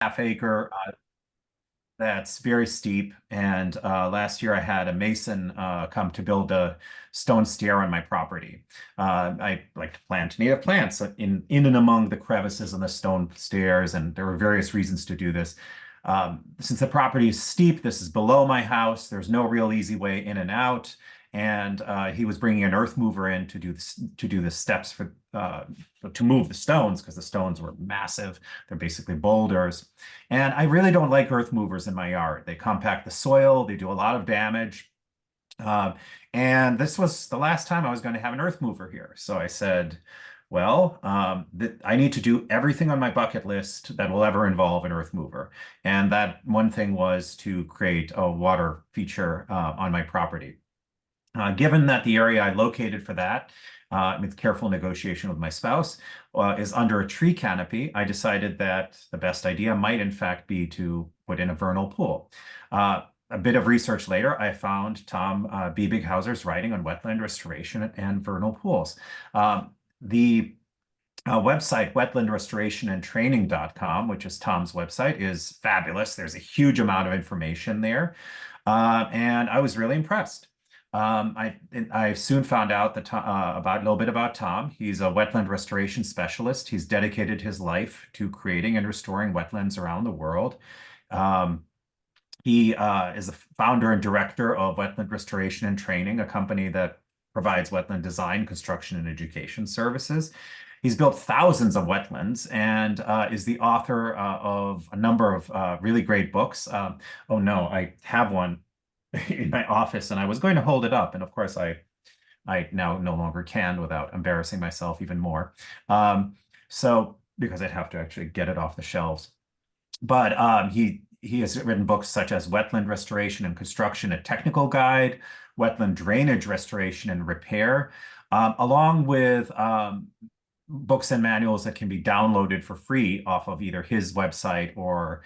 half acre that's very steep. And last year I had a mason come to build a stone stair on my property. I like to plant native plants in and among the crevices on the stone stairs, and there were various reasons to do this. Since the property is steep, this is below my house. There's no real easy way in and out. And he was bringing an earth mover in to do the steps to move the stones because the stones were massive. They're basically boulders. And I really don't like earth movers in my yard. They compact the soil, they do a lot of damage. Um, and this was the last time I was going to have an earth mover here. So I said, well, I need to do everything on my bucket list that will ever involve an earth mover. And that one thing was to create a water feature on my property. Given that the area I located for that, with careful negotiation with my spouse, is under a tree canopy, I decided that the best idea might in fact be to put in a vernal pool. A bit of research later, I found Tom Biebighauser's writing on wetland restoration and vernal pools. The website, wetlandrestorationandtraining.com, which is Tom's website, is fabulous. There's a huge amount of information there. And I was really impressed. I soon found out that about a little bit about Tom. He's a wetland restoration specialist. He's dedicated his life to creating and restoring wetlands around the world. He is the founder and director of Wetland Restoration and Training, a company that provides wetland design, construction, and education services. He's built thousands of wetlands and is the author of a number of really great books. Oh no, I have one in my office, and I was going to hold it up, and of course I now no longer can without embarrassing myself even more. So because I'd have to actually get it off the shelves. But he has written books such as Wetland Restoration and Construction, a Technical Guide, Wetland Drainage Restoration and Repair, along with books and manuals that can be downloaded for free off of either his website or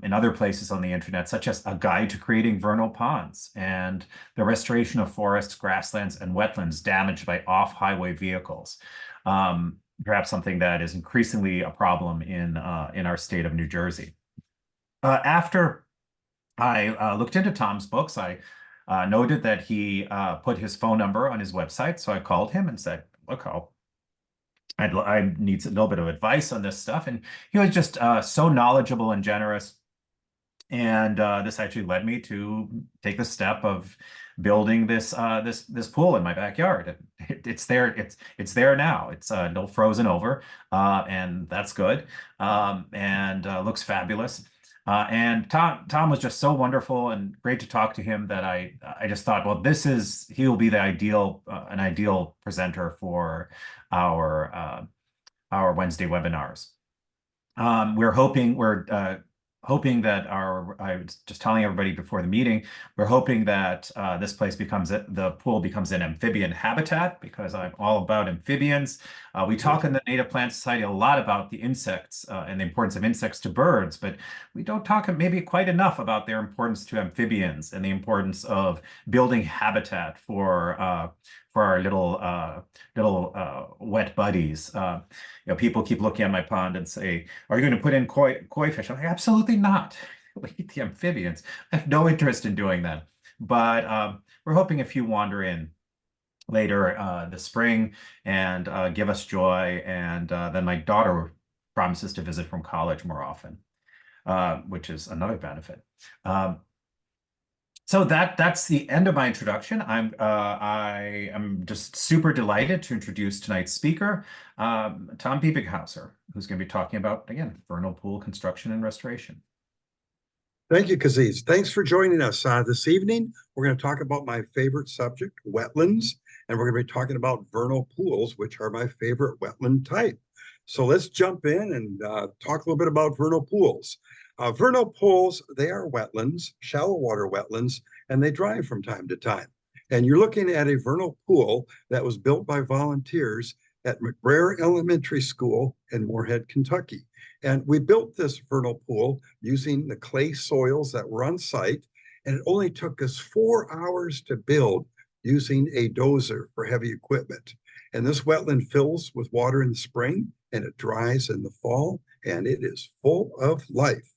in other places on the internet, such as A Guide to Creating Vernal Ponds and the Restoration of Forests, Grasslands, and Wetlands Damaged by Off-Highway Vehicles. Perhaps something that is increasingly a problem in our state of New Jersey. After I looked into Tom's books, I noted that he put his phone number on his website. So I called him and said, look, I need a little bit of advice on this stuff. And he was just so knowledgeable and generous. And this actually led me to take the step of building this pool in my backyard. It's there. It's there now. It's no frozen over, and that's good. And looks fabulous. And Tom was just so wonderful and great to talk to him that I just thought, well, he will be the an ideal presenter for our Wednesday webinars. We're hoping that I was just telling everybody before the meeting, we're hoping that the pool becomes an amphibian habitat, because I'm all about amphibians. We talk in the Native Plant Society a lot about the insects and the importance of insects to birds, but we don't talk maybe quite enough about their importance to amphibians and the importance of building habitat for our little wet buddies. People keep looking at my pond and say, "Are you going to put in koi fish?" I'm like, absolutely not. We eat the amphibians. I have no interest in doing that. But we're hoping if you wander in later this spring and give us joy, and then my daughter promises to visit from college more often, which is another benefit. So that's the end of my introduction. I am just super delighted to introduce tonight's speaker, Tom Biebighauser, who's going to be talking about, again, vernal pool construction and restoration. Thank you, Kaziz. Thanks for joining us this evening. We're going to talk about my favorite subject, wetlands, and we're going to be talking about vernal pools, which are my favorite wetland type. So let's jump in and talk a little bit about vernal pools. Vernal pools, they are wetlands, shallow water wetlands, and they dry from time to time. And you're looking at a vernal pool that was built by volunteers at McBrayer Elementary School in Moorhead, Kentucky. And we built this vernal pool using the clay soils that were on site, and it only took us 4 hours to build using a dozer for heavy equipment. And this wetland fills with water in the spring, and it dries in the fall, and it is full of life.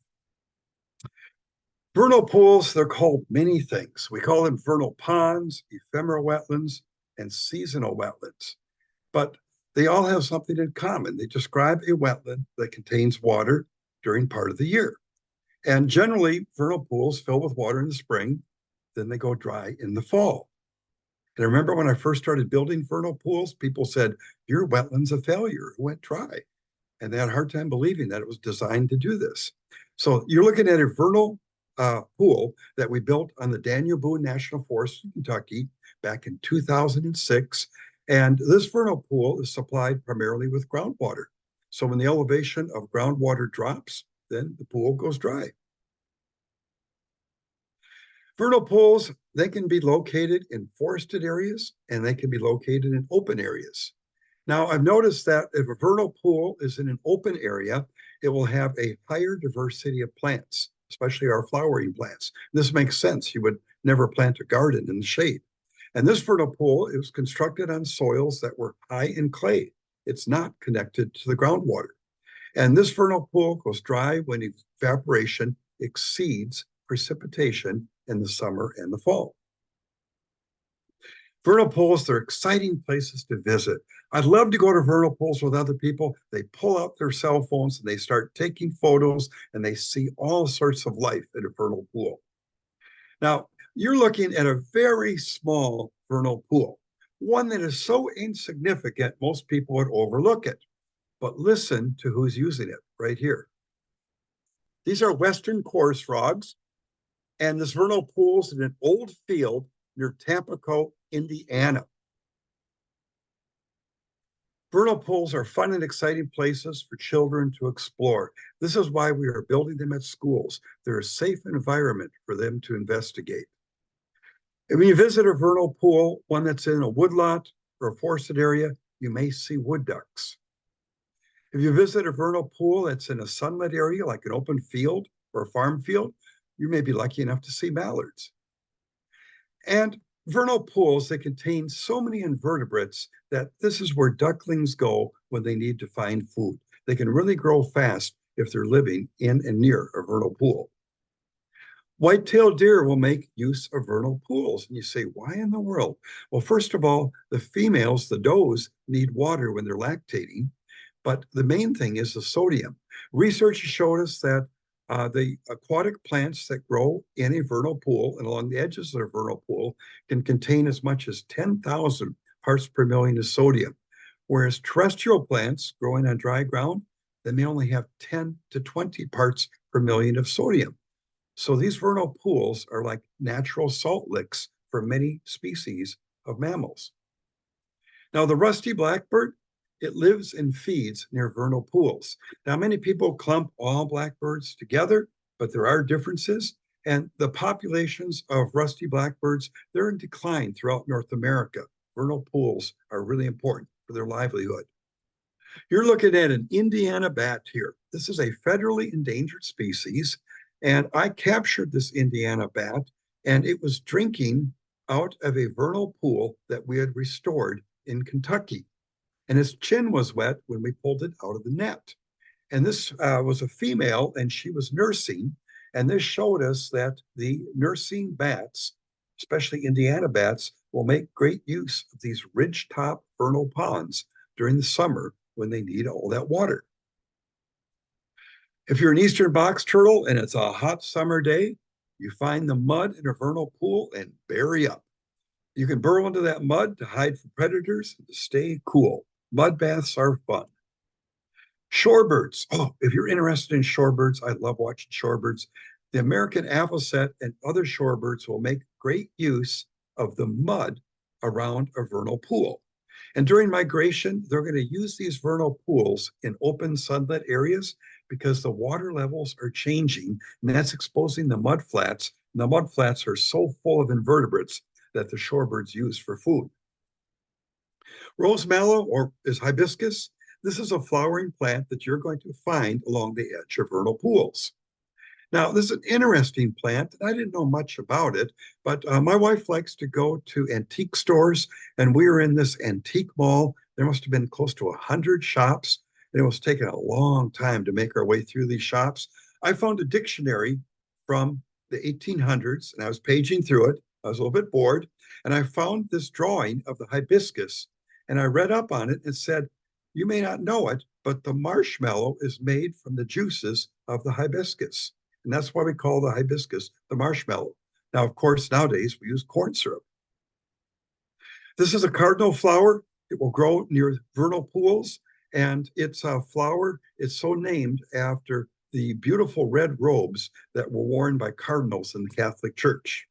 Vernal pools, they're called many things. We call them vernal ponds, ephemeral wetlands, and seasonal wetlands. But they all have something in common. They describe a wetland that contains water during part of the year. And generally, vernal pools fill with water in the spring, then they go dry in the fall. And I remember when I first started building vernal pools, people said, your wetland's a failure, it went dry. And they had a hard time believing that it was designed to do this. So you're looking at a vernal pool that we built on the Daniel Boone National Forest in Kentucky back in 2006. And this vernal pool is supplied primarily with groundwater. So when the elevation of groundwater drops, then the pool goes dry. Vernal pools, they can be located in forested areas and they can be located in open areas. Now, I've noticed that if a vernal pool is in an open area, it will have a higher diversity of plants, especially our flowering plants. This makes sense. You would never plant a garden in the shade. And this vernal pool is constructed on soils that were high in clay. It's not connected to the groundwater. And this vernal pool goes dry when evaporation exceeds precipitation in the summer and the fall. Vernal pools, they're exciting places to visit. I'd love to go to vernal pools with other people. They pull out their cell phones and they start taking photos and they see all sorts of life in a vernal pool. Now, you're looking at a very small vernal pool, one that is so insignificant, most people would overlook it. But listen to who's using it right here. These are western chorus frogs, and this vernal pool's in an old field near Tampico, Indiana. Vernal pools are fun and exciting places for children to explore. This is why we are building them at schools. They're a safe environment for them to investigate. And when you visit a vernal pool, one that's in a woodlot or a forested area, you may see wood ducks. If you visit a vernal pool that's in a sunlit area, like an open field or a farm field, you may be lucky enough to see mallards. And vernal pools, they contain so many invertebrates that this is where ducklings go when they need to find food. They can really grow fast if they're living in and near a vernal pool. White-tailed deer will make use of vernal pools. And you say, why in the world? Well, first of all, the females, the does, need water when they're lactating. But the main thing is the sodium. Research has showed us that the aquatic plants that grow in a vernal pool and along the edges of a vernal pool can contain as much as 10,000 parts per million of sodium, whereas terrestrial plants growing on dry ground, they may only have 10 to 20 parts per million of sodium. So these vernal pools are like natural salt licks for many species of mammals. Now, the rusty blackbird, it lives and feeds near vernal pools. Now, many people clump all blackbirds together, but there are differences. And the populations of rusty blackbirds, they're in decline throughout North America. Vernal pools are really important for their livelihood. You're looking at an Indiana bat here. This is a federally endangered species. And I captured this Indiana bat, and it was drinking out of a vernal pool that we had restored in Kentucky. And his chin was wet when we pulled it out of the net. And this was a female, and she was nursing. And this showed us that the nursing bats, especially Indiana bats, will make great use of these ridgetop vernal ponds during the summer when they need all that water. If you're an eastern box turtle and it's a hot summer day, you find the mud in a vernal pool and bury up. You can burrow into that mud to hide from predators and to stay cool. Mud baths are fun. Shorebirds. Oh, if you're interested in shorebirds, I love watching shorebirds. The American avocet and other shorebirds will make great use of the mud around a vernal pool. And during migration, they're going to use these vernal pools in open sunlit areas because the water levels are changing, and that's exposing the mud flats. And the mud flats are so full of invertebrates that the shorebirds use for food. Rose mallow, or is hibiscus, this is a flowering plant that you're going to find along the edge of vernal pools. Now, this is an interesting plant. I didn't know much about it, but my wife likes to go to antique stores, and we were in this antique mall. There must have been close to 100 shops, and it was taking a long time to make our way through these shops. I found a dictionary from the 1800s, and I was paging through it. I was a little bit bored, and I found this drawing of the hibiscus, and I read up on it and said, you may not know it, but the marshmallow is made from the juices of the hibiscus. And that's why we call the hibiscus the marshmallow. Now, of course, nowadays we use corn syrup. This is a cardinal flower. It will grow near vernal pools, and it's a flower. It's so named after the beautiful red robes that were worn by cardinals in the Catholic Church.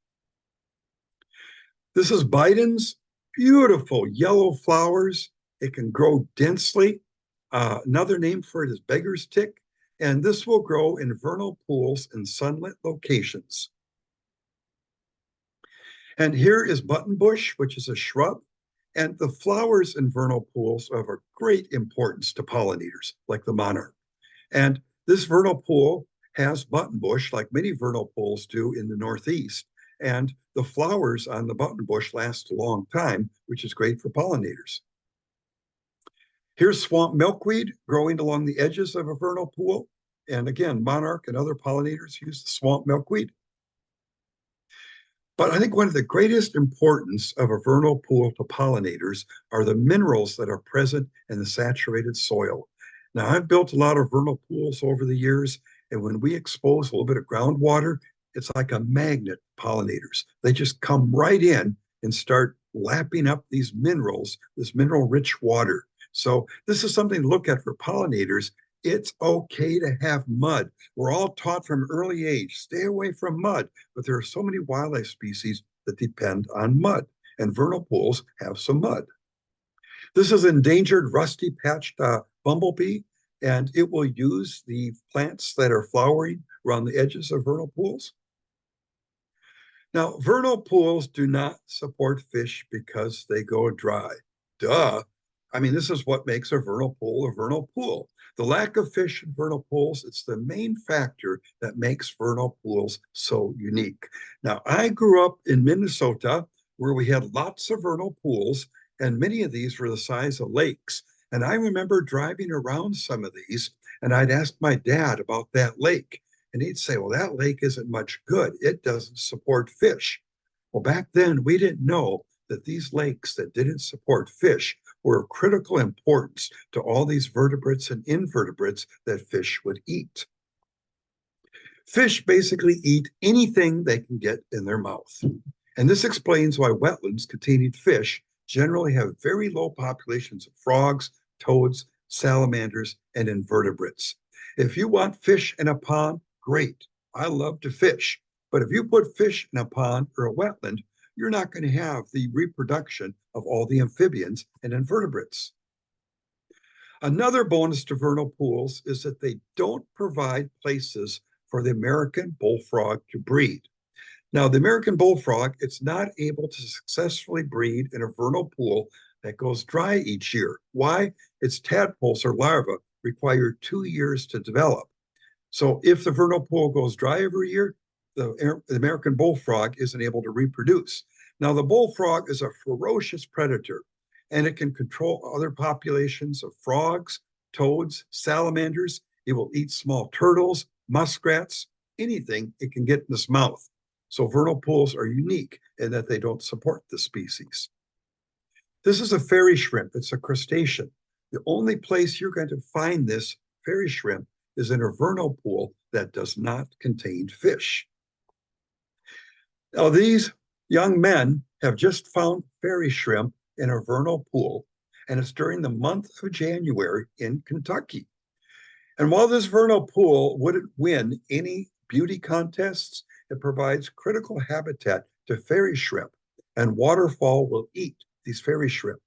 This is Biden's beautiful yellow flowers. It can grow densely. Another name for it is beggar's tick, and this will grow in vernal pools in sunlit locations. And here is buttonbush, which is a shrub, and the flowers in vernal pools are of great importance to pollinators, like the monarch. And this vernal pool has buttonbush, like many vernal pools do in the Northeast. And the flowers on the buttonbush last a long time, which is great for pollinators. Here's swamp milkweed growing along the edges of a vernal pool. And again, monarch and other pollinators use the swamp milkweed. But I think one of the greatest importance of a vernal pool to pollinators are the minerals that are present in the saturated soil. Now, I've built a lot of vernal pools over the years, and when we expose a little bit of groundwater, it's like a magnet to pollinators. They just come right in and start lapping up these minerals, this mineral-rich water. So this is something to look at for pollinators. It's okay to have mud. We're all taught from early age, stay away from mud, but there are so many wildlife species that depend on mud, and vernal pools have some mud. This is endangered rusty-patched bumblebee, and it will use the plants that are flowering around the edges of vernal pools. Now, vernal pools do not support fish because they go dry. Duh. I mean, this is what makes a vernal pool a vernal pool. The lack of fish in vernal pools, it's the main factor that makes vernal pools so unique. Now, I grew up in Minnesota where we had lots of vernal pools, and many of these were the size of lakes. And I remember driving around some of these, and I'd ask my dad about that lake. And he'd say, well, that lake isn't much good. It doesn't support fish. Well, back then, we didn't know that these lakes that didn't support fish were of critical importance to all these vertebrates and invertebrates that fish would eat. Fish basically eat anything they can get in their mouth. And this explains why wetlands containing fish generally have very low populations of frogs, toads, salamanders, and invertebrates. If you want fish in a pond, great. I love to fish. But if you put fish in a pond or a wetland, you're not going to have the reproduction of all the amphibians and invertebrates. Another bonus to vernal pools is that they don't provide places for the American bullfrog to breed. Now, the American bullfrog, it's not able to successfully breed in a vernal pool that goes dry each year. Why? Its tadpoles or larvae require 2 years to develop. So if the vernal pool goes dry every year, the American bullfrog isn't able to reproduce. Now, the bullfrog is a ferocious predator, and it can control other populations of frogs, toads, salamanders. It will eat small turtles, muskrats, anything it can get in its mouth. So vernal pools are unique in that they don't support the species. This is a fairy shrimp. It's a crustacean. The only place you're going to find this fairy shrimp is in a vernal pool that does not contain fish. Now, these young men have just found fairy shrimp in a vernal pool, and it's during the month of January in Kentucky. And while this vernal pool wouldn't win any beauty contests, it provides critical habitat to fairy shrimp, and waterfowl will eat these fairy shrimp.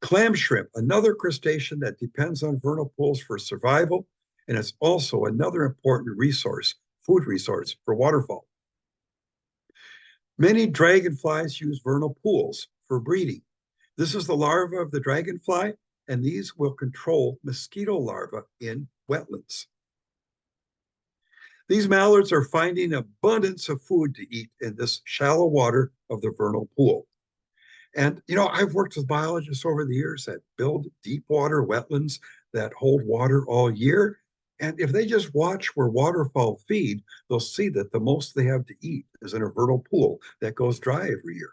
Clam shrimp, another crustacean that depends on vernal pools for survival, and it's also another important resource, food resource for waterfowl. Many dragonflies use vernal pools for breeding. This is the larva of the dragonfly, and these will control mosquito larvae in wetlands. These mallards are finding abundance of food to eat in this shallow water of the vernal pool. And, I've worked with biologists over the years that build deep water wetlands that hold water all year. And if they just watch where waterfowl feed, they'll see that the most they have to eat is in a vernal pool that goes dry every year.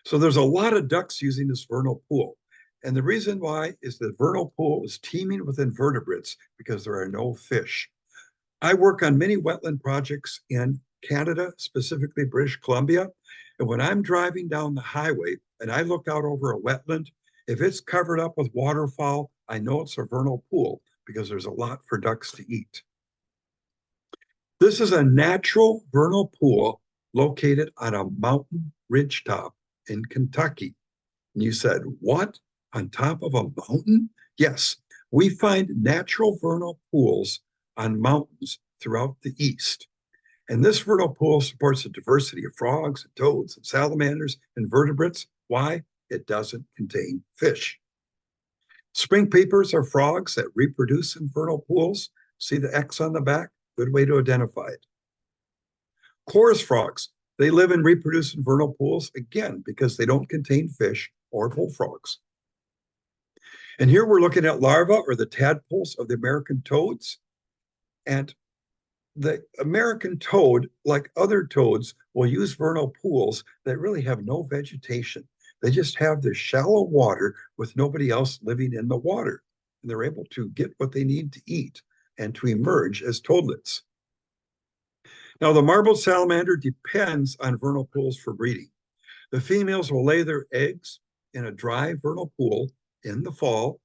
So there's a lot of ducks using this vernal pool. And the reason why is the vernal pool is teeming with invertebrates because there are no fish. I work on many wetland projects in Canada, specifically British Columbia. And when I'm driving down the highway and I look out over a wetland, if it's covered up with waterfowl, I know it's a vernal pool because there's a lot for ducks to eat. This is a natural vernal pool located on a mountain ridgetop in Kentucky. And you said, what? On top of a mountain? Yes, we find natural vernal pools on mountains throughout the East. And this vernal pool supports a diversity of frogs, and toads, and salamanders, and vertebrates. Why? It doesn't contain fish. Spring peepers are frogs that reproduce in vernal pools. See the X on the back? Good way to identify it. Chorus frogs, they live and reproduce in vernal pools, again, because they don't contain fish or bullfrogs. And here we're looking at larvae or the tadpoles of the American toads. And the American toad, like other toads, will use vernal pools that really have no vegetation. They just have this shallow water with nobody else living in the water. And they're able to get what they need to eat and to emerge as toadlets. Now, the marbled salamander depends on vernal pools for breeding. The females will lay their eggs in a dry vernal pool in the fall,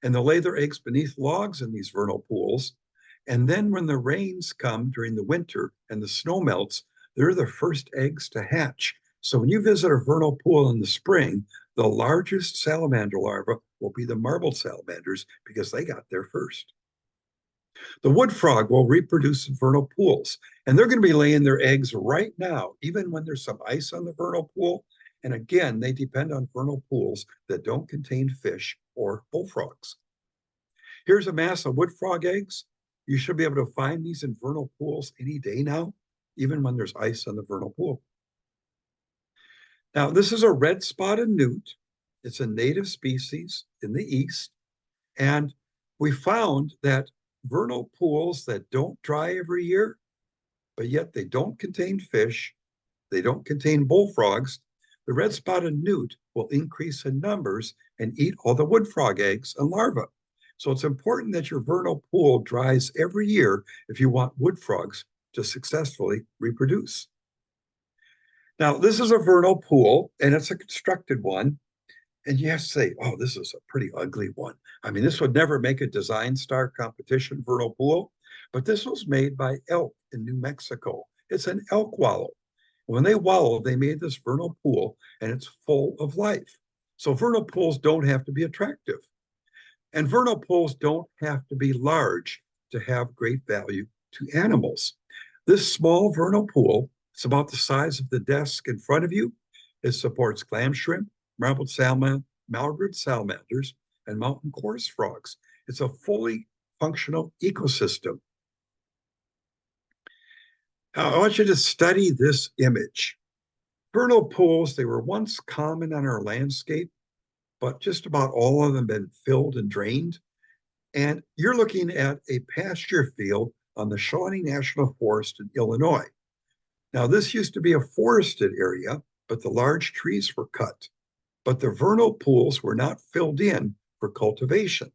and they'll lay their eggs beneath logs in these vernal pools. And then when the rains come during the winter and the snow melts, they're the first eggs to hatch. So when you visit a vernal pool in the spring, the largest salamander larvae will be the marbled salamanders because they got there first. The wood frog will reproduce in vernal pools, and they're going to be laying their eggs right now, even when there's some ice on the vernal pool. And again, they depend on vernal pools that don't contain fish or bullfrogs. Here's a mass of wood frog eggs. You should be able to find these in vernal pools any day now, even when there's ice on the vernal pool. Now, this is a red-spotted newt. It's a native species in the East. And we found that vernal pools that don't dry every year, but yet they don't contain fish, they don't contain bullfrogs, the red-spotted newt will increase in numbers and eat all the wood frog eggs and larvae. So it's important that your vernal pool dries every year if you want wood frogs to successfully reproduce. Now, this is a vernal pool, and it's a constructed one. And you have to say, oh, this is a pretty ugly one. I mean, this would never make a design star competition vernal pool, but this was made by elk in New Mexico. It's an elk wallow. When they wallow, they made this vernal pool, and it's full of life. So vernal pools don't have to be attractive. And vernal pools don't have to be large to have great value to animals. This small vernal pool, it's about the size of the desk in front of you. It supports clam shrimp, marbled salmon, mallard salamanders, and mountain chorus frogs. It's a fully functional ecosystem. Now, I want you to study this image. Vernal pools, they were once common on our landscape, but just about all of them have been filled and drained. And you're looking at a pasture field on the Shawnee National Forest in Illinois. Now, this used to be a forested area, but the large trees were cut. But the vernal pools were not filled in for cultivation.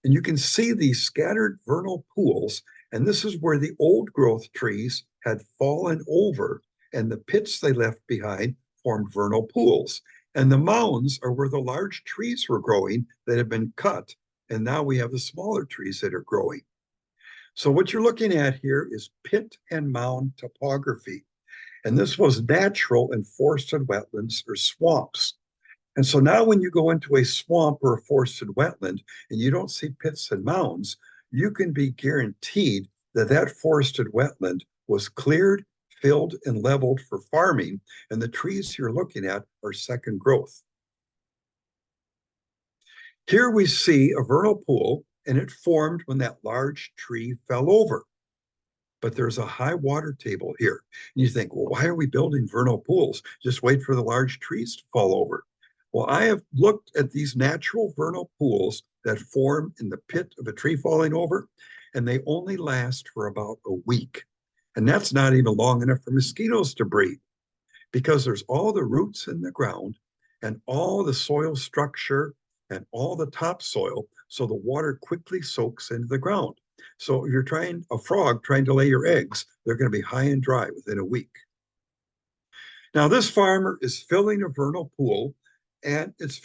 And you can see these scattered vernal pools, and this is where the old growth trees had fallen over, and the pits they left behind formed vernal pools. And the mounds are where the large trees were growing that have been cut. And now we have the smaller trees that are growing. So what you're looking at here is pit and mound topography. And this was natural in forested wetlands or swamps. And so now when you go into a swamp or a forested wetland and you don't see pits and mounds, you can be guaranteed that that forested wetland was cleared, filled, and leveled for farming, and the trees you're looking at are second growth. Here we see a vernal pool, and it formed when that large tree fell over. but there's a high water table here. And you think, well, why are we building vernal pools? Just wait for the large trees to fall over. Well, I have looked at these natural vernal pools that form in the pit of a tree falling over, and they only last for about a week. And that's not even long enough for mosquitoes to breed because there's all the roots in the ground and all the soil structure and all the topsoil. So the water quickly soaks into the ground. So if you're a frog trying to lay your eggs, they're going to be high and dry within a week. Now, this farmer is filling a vernal pool, and he's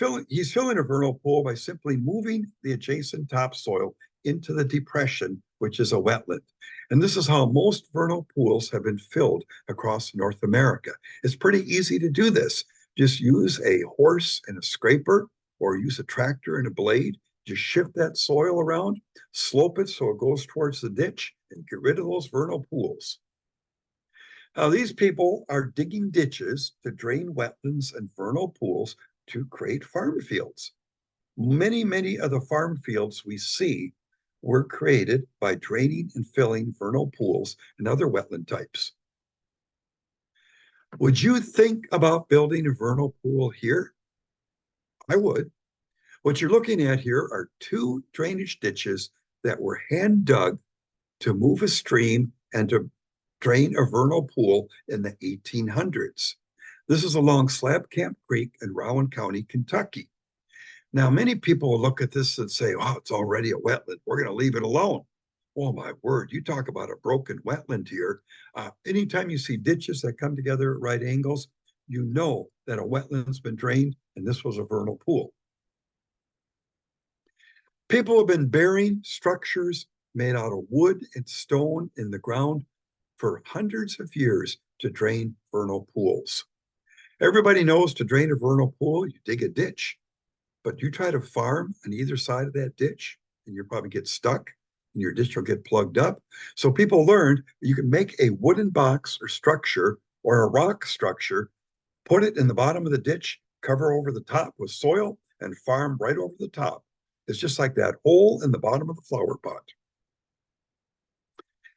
filling a vernal pool by simply moving the adjacent topsoil into the depression, which is a wetland. And this is how most vernal pools have been filled across North America. It's pretty easy to do this. Just use a horse and a scraper, or use a tractor and a blade. Just shift that soil around, slope it so it goes towards the ditch, and get rid of those vernal pools. Now, these people are digging ditches to drain wetlands and vernal pools to create farm fields. Many of the farm fields we see were created by draining and filling vernal pools and other wetland types. Would you think about building a vernal pool here? I would. What you're looking at here are two drainage ditches that were hand dug to move a stream and to drain a vernal pool in the 1800s. This is along Slab Camp Creek in Rowan County, Kentucky. Now, many people will look at this and say, oh, it's already a wetland. We're going to leave it alone. Oh, my word, you talk about a broken wetland here. Anytime you see ditches that come together at right angles, you know that a wetland's been drained, and this was a vernal pool. People have been burying structures made out of wood and stone in the ground for hundreds of years to drain vernal pools. Everybody knows to drain a vernal pool, you dig a ditch, but you try to farm on either side of that ditch, and you'll probably get stuck, and your ditch will get plugged up. So people learned you can make a wooden box or structure or a rock structure, put it in the bottom of the ditch, cover over the top with soil, and farm right over the top. It's just like that hole in the bottom of the flower pot.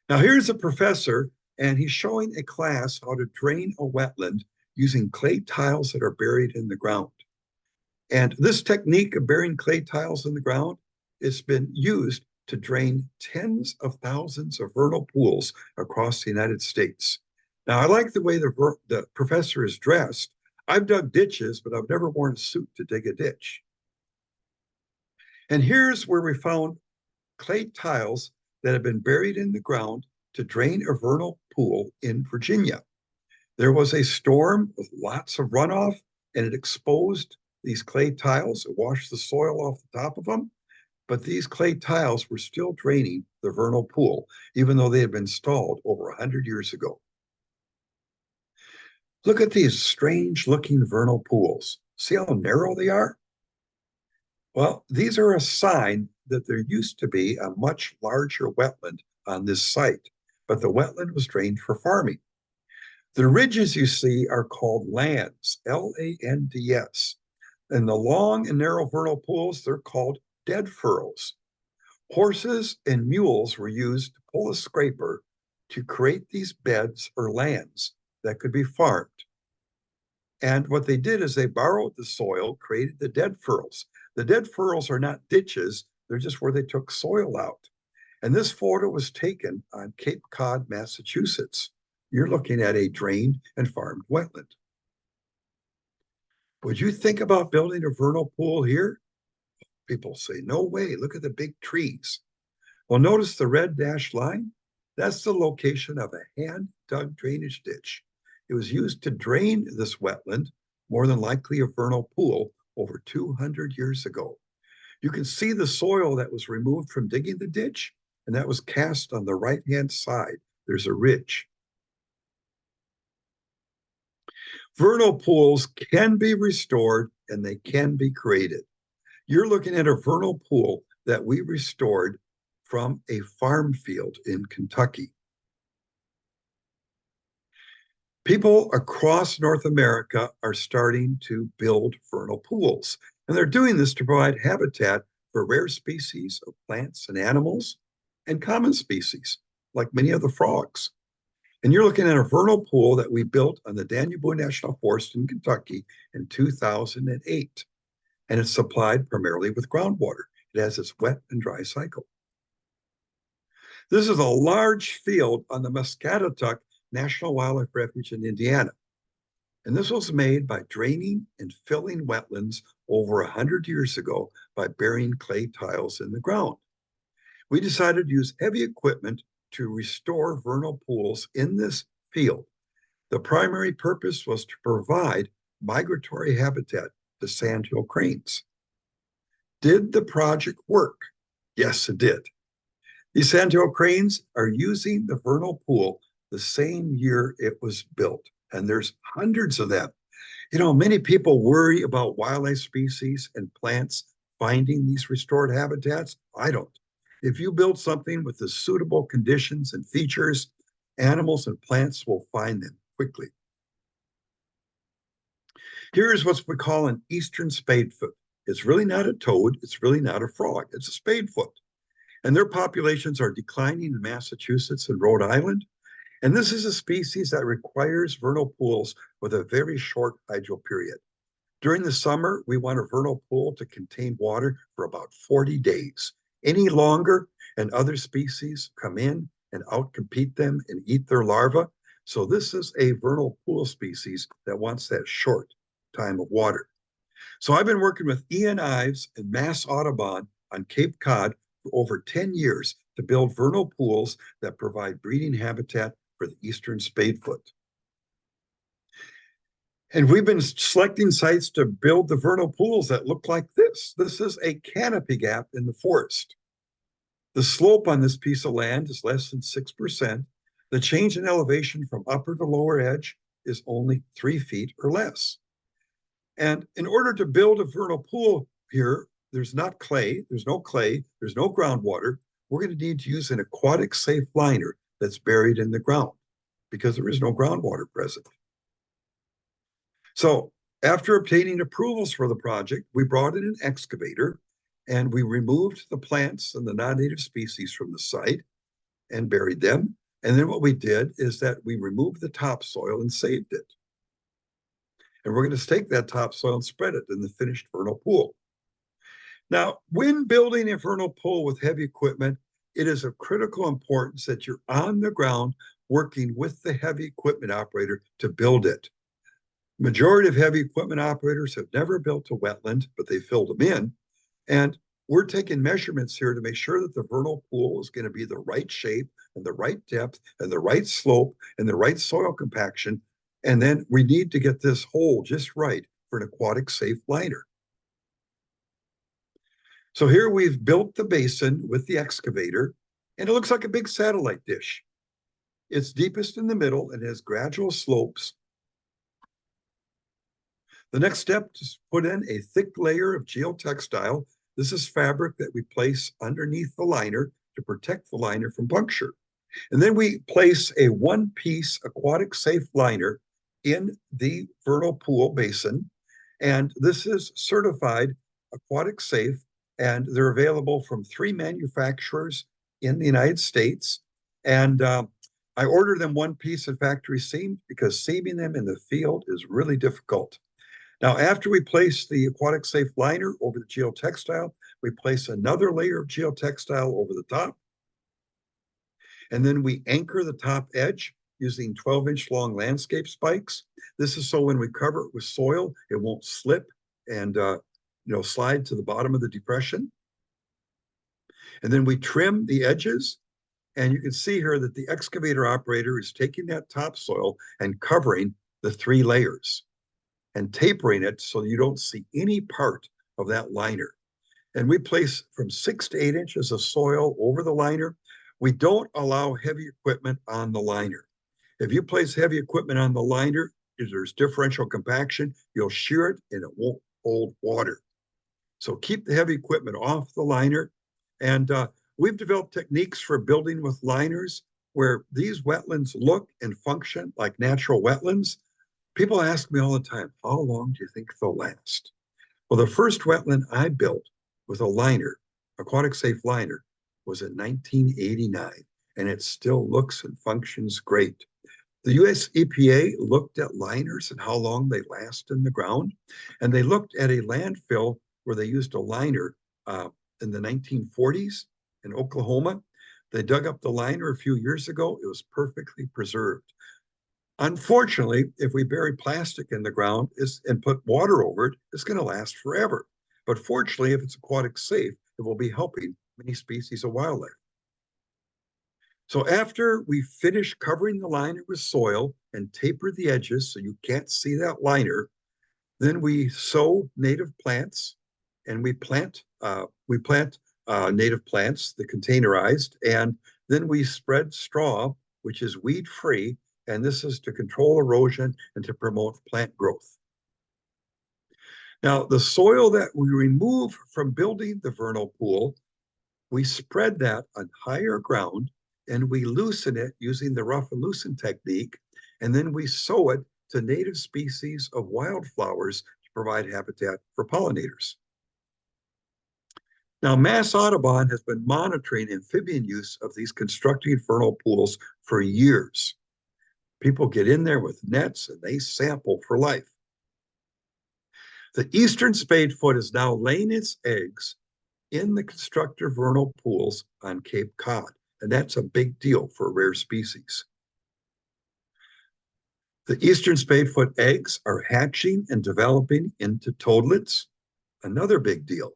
Now, here's a professor, and he's showing a class how to drain a wetland using clay tiles that are buried in the ground. And this technique of burying clay tiles in the ground has been used to drain tens of thousands of vernal pools across the United States. Now, I like the way the professor is dressed. I've dug ditches, but I've never worn a suit to dig a ditch. And here's where we found clay tiles that have been buried in the ground to drain a vernal pool in Virginia. There was a storm with lots of runoff, and it exposed these clay tiles. It washed the soil off the top of them, but these clay tiles were still draining the vernal pool, even though they had been installed over 100 years ago. Look at these strange looking vernal pools. See how narrow they are? Well, these are a sign that there used to be a much larger wetland on this site, but the wetland was drained for farming. The ridges you see are called lands, L-A-N-D-S. And the long and narrow vernal pools, they're called dead furrows. Horses and mules were used to pull a scraper to create these beds or lands that could be farmed. And what they did is they borrowed the soil, created the dead furrows. The dead furrows are not ditches, they're just where they took soil out. And this photo was taken on Cape Cod, Massachusetts. You're looking at a drained and farmed wetland. Would you think about building a vernal pool here? People say, no way, look at the big trees. Well, notice the red dashed line? That's the location of a hand-dug drainage ditch. It was used to drain this wetland, more than likely a vernal pool, over 200 years ago. You can see the soil that was removed from digging the ditch, and that was cast on the right-hand side. There's a ridge. Vernal pools can be restored and they can be created. You're looking at a vernal pool that we restored from a farm field in Kentucky. People across North America are starting to build vernal pools, and they're doing this to provide habitat for rare species of plants and animals and common species. like many of the frogs. And you're looking at a vernal pool that we built on the Danube National Forest in Kentucky in 2008. And it's supplied primarily with groundwater. It has its wet and dry cycle. This is a large field on the Muscatatuck National Wildlife Refuge in Indiana. And this was made by draining and filling wetlands over 100 years ago by burying clay tiles in the ground. We decided to use heavy equipment to restore vernal pools in this field. The primary purpose was to provide migratory habitat to sandhill cranes. Did the project work? Yes, it did. These sandhill cranes are using the vernal pool the same year it was built, and there's hundreds of them. You know, many people worry about wildlife species and plants finding these restored habitats. I don't. If you build something with the suitable conditions and features, animals and plants will find them quickly. Here's what we call an eastern spadefoot. It's really not a toad. It's really not a frog. It's a spadefoot. And their populations are declining in Massachusetts and Rhode Island. And this is a species that requires vernal pools with a very short hydro period. During the summer, we want a vernal pool to contain water for about 40 days. Any longer, and other species come in and outcompete them and eat their larvae. So this is a vernal pool species that wants that short time of water. So I've been working with Ian Ives and Mass Audubon on Cape Cod for over 10 years to build vernal pools that provide breeding habitat for the eastern spadefoot. And we've been selecting sites to build the vernal pools that look like this. This is a canopy gap in the forest. The slope on this piece of land is less than 6%. The change in elevation from upper to lower edge is only 3 feet or less. And in order to build a vernal pool here, there's no clay, there's no groundwater. We're going to need to use an aquatic safe liner that's buried in the ground because there is no groundwater present. So after obtaining approvals for the project, we brought in an excavator and we removed the plants and the non-native species from the site and buried them. And then what we did is that we removed the topsoil and saved it. And we're going to take that topsoil and spread it in the finished vernal pool. Now, when building a vernal pool with heavy equipment, it is of critical importance that you're on the ground working with the heavy equipment operator to build it. Majority of heavy equipment operators have never built a wetland, but they filled them in. And we're taking measurements here to make sure that the vernal pool is going to be the right shape and the right depth and the right slope and the right soil compaction. And then we need to get this hole just right for an aquatic safe liner. So here we've built the basin with the excavator, and it looks like a big satellite dish. It's deepest in the middle and has gradual slopes. The next step is put in a thick layer of geotextile. This is fabric that we place underneath the liner to protect the liner from puncture. And then we place a one-piece aquatic safe liner in the vernal pool basin. And this is certified aquatic safe, and they're available from 3 manufacturers in the United States. And I ordered them one piece at factory seam because seaming them in the field is really difficult. Now, after we place the aquatic safe liner over the geotextile, we place another layer of geotextile over the top. And then we anchor the top edge using 12-inch long landscape spikes. This is so when we cover it with soil, it won't slip and slide to the bottom of the depression. And then we trim the edges. And you can see here that the excavator operator is taking that topsoil and covering the 3 layers and tapering it so you don't see any part of that liner. And we place from 6 to 8 inches of soil over the liner. We don't allow heavy equipment on the liner. If you place heavy equipment on the liner, there's differential compaction, you'll shear it and it won't hold water. So keep the heavy equipment off the liner. And we've developed techniques for building with liners where these wetlands look and function like natural wetlands. People ask me all the time, how long do you think they'll last? Well, the first wetland I built with a liner, aquatic safe liner, was in 1989. and it still looks and functions great. The US EPA looked at liners and how long they last in the ground, and they looked at a landfill where they used a liner in the 1940s in Oklahoma. They dug up the liner a few years ago. It was perfectly preserved. Unfortunately, if we bury plastic in the ground and put water over it, it's going to last forever. But fortunately, if it's aquatic safe, it will be helping many species of wildlife. So after we finish covering the liner with soil and taper the edges so you can't see that liner, then we sow native plants and we plant native plants, the containerized, and then we spread straw, which is weed-free, and this is to control erosion and to promote plant growth. Now, the soil that we remove from building the vernal pool, we spread that on higher ground and we loosen it using the rough and loosen technique, and then we sow it to native species of wildflowers to provide habitat for pollinators. Now, Mass Audubon has been monitoring amphibian use of these constructing vernal pools for years. People get in there with nets and they sample for life. The eastern spadefoot is now laying its eggs in the constructor vernal pools on Cape Cod, and that's a big deal for a rare species. The eastern spadefoot eggs are hatching and developing into toadlets, another big deal.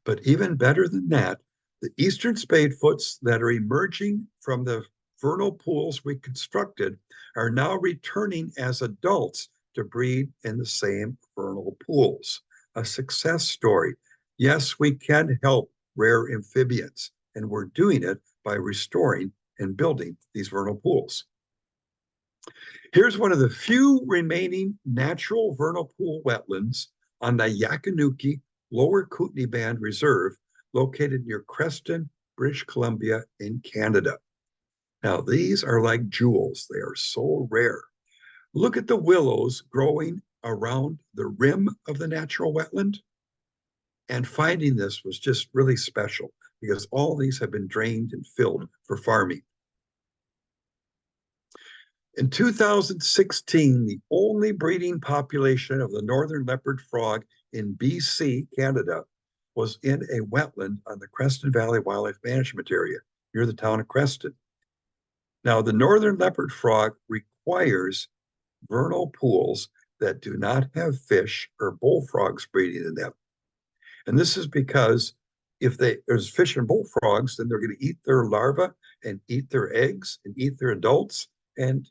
But even better than that, the eastern spadefoots that are emerging from the vernal pools we constructed are now returning as adults to breed in the same vernal pools. A success story. Yes, we can help rare amphibians, and we're doing it by restoring and building these vernal pools. Here's one of the few remaining natural vernal pool wetlands on the Yakanuki Lower Kootenay Band Reserve, located near Creston, British Columbia in Canada. Now, these are like jewels. They are so rare. Look at the willows growing around the rim of the natural wetland. And finding this was just really special because all these have been drained and filled for farming. In 2016, the only breeding population of the northern leopard frog in BC, Canada, was in a wetland on the Creston Valley Wildlife Management Area near the town of Creston. Now, the northern leopard frog requires vernal pools that do not have fish or bullfrogs breeding in them. And this is because if there's fish and bullfrogs, then they're going to eat their larvae and eat their eggs and eat their adults. And,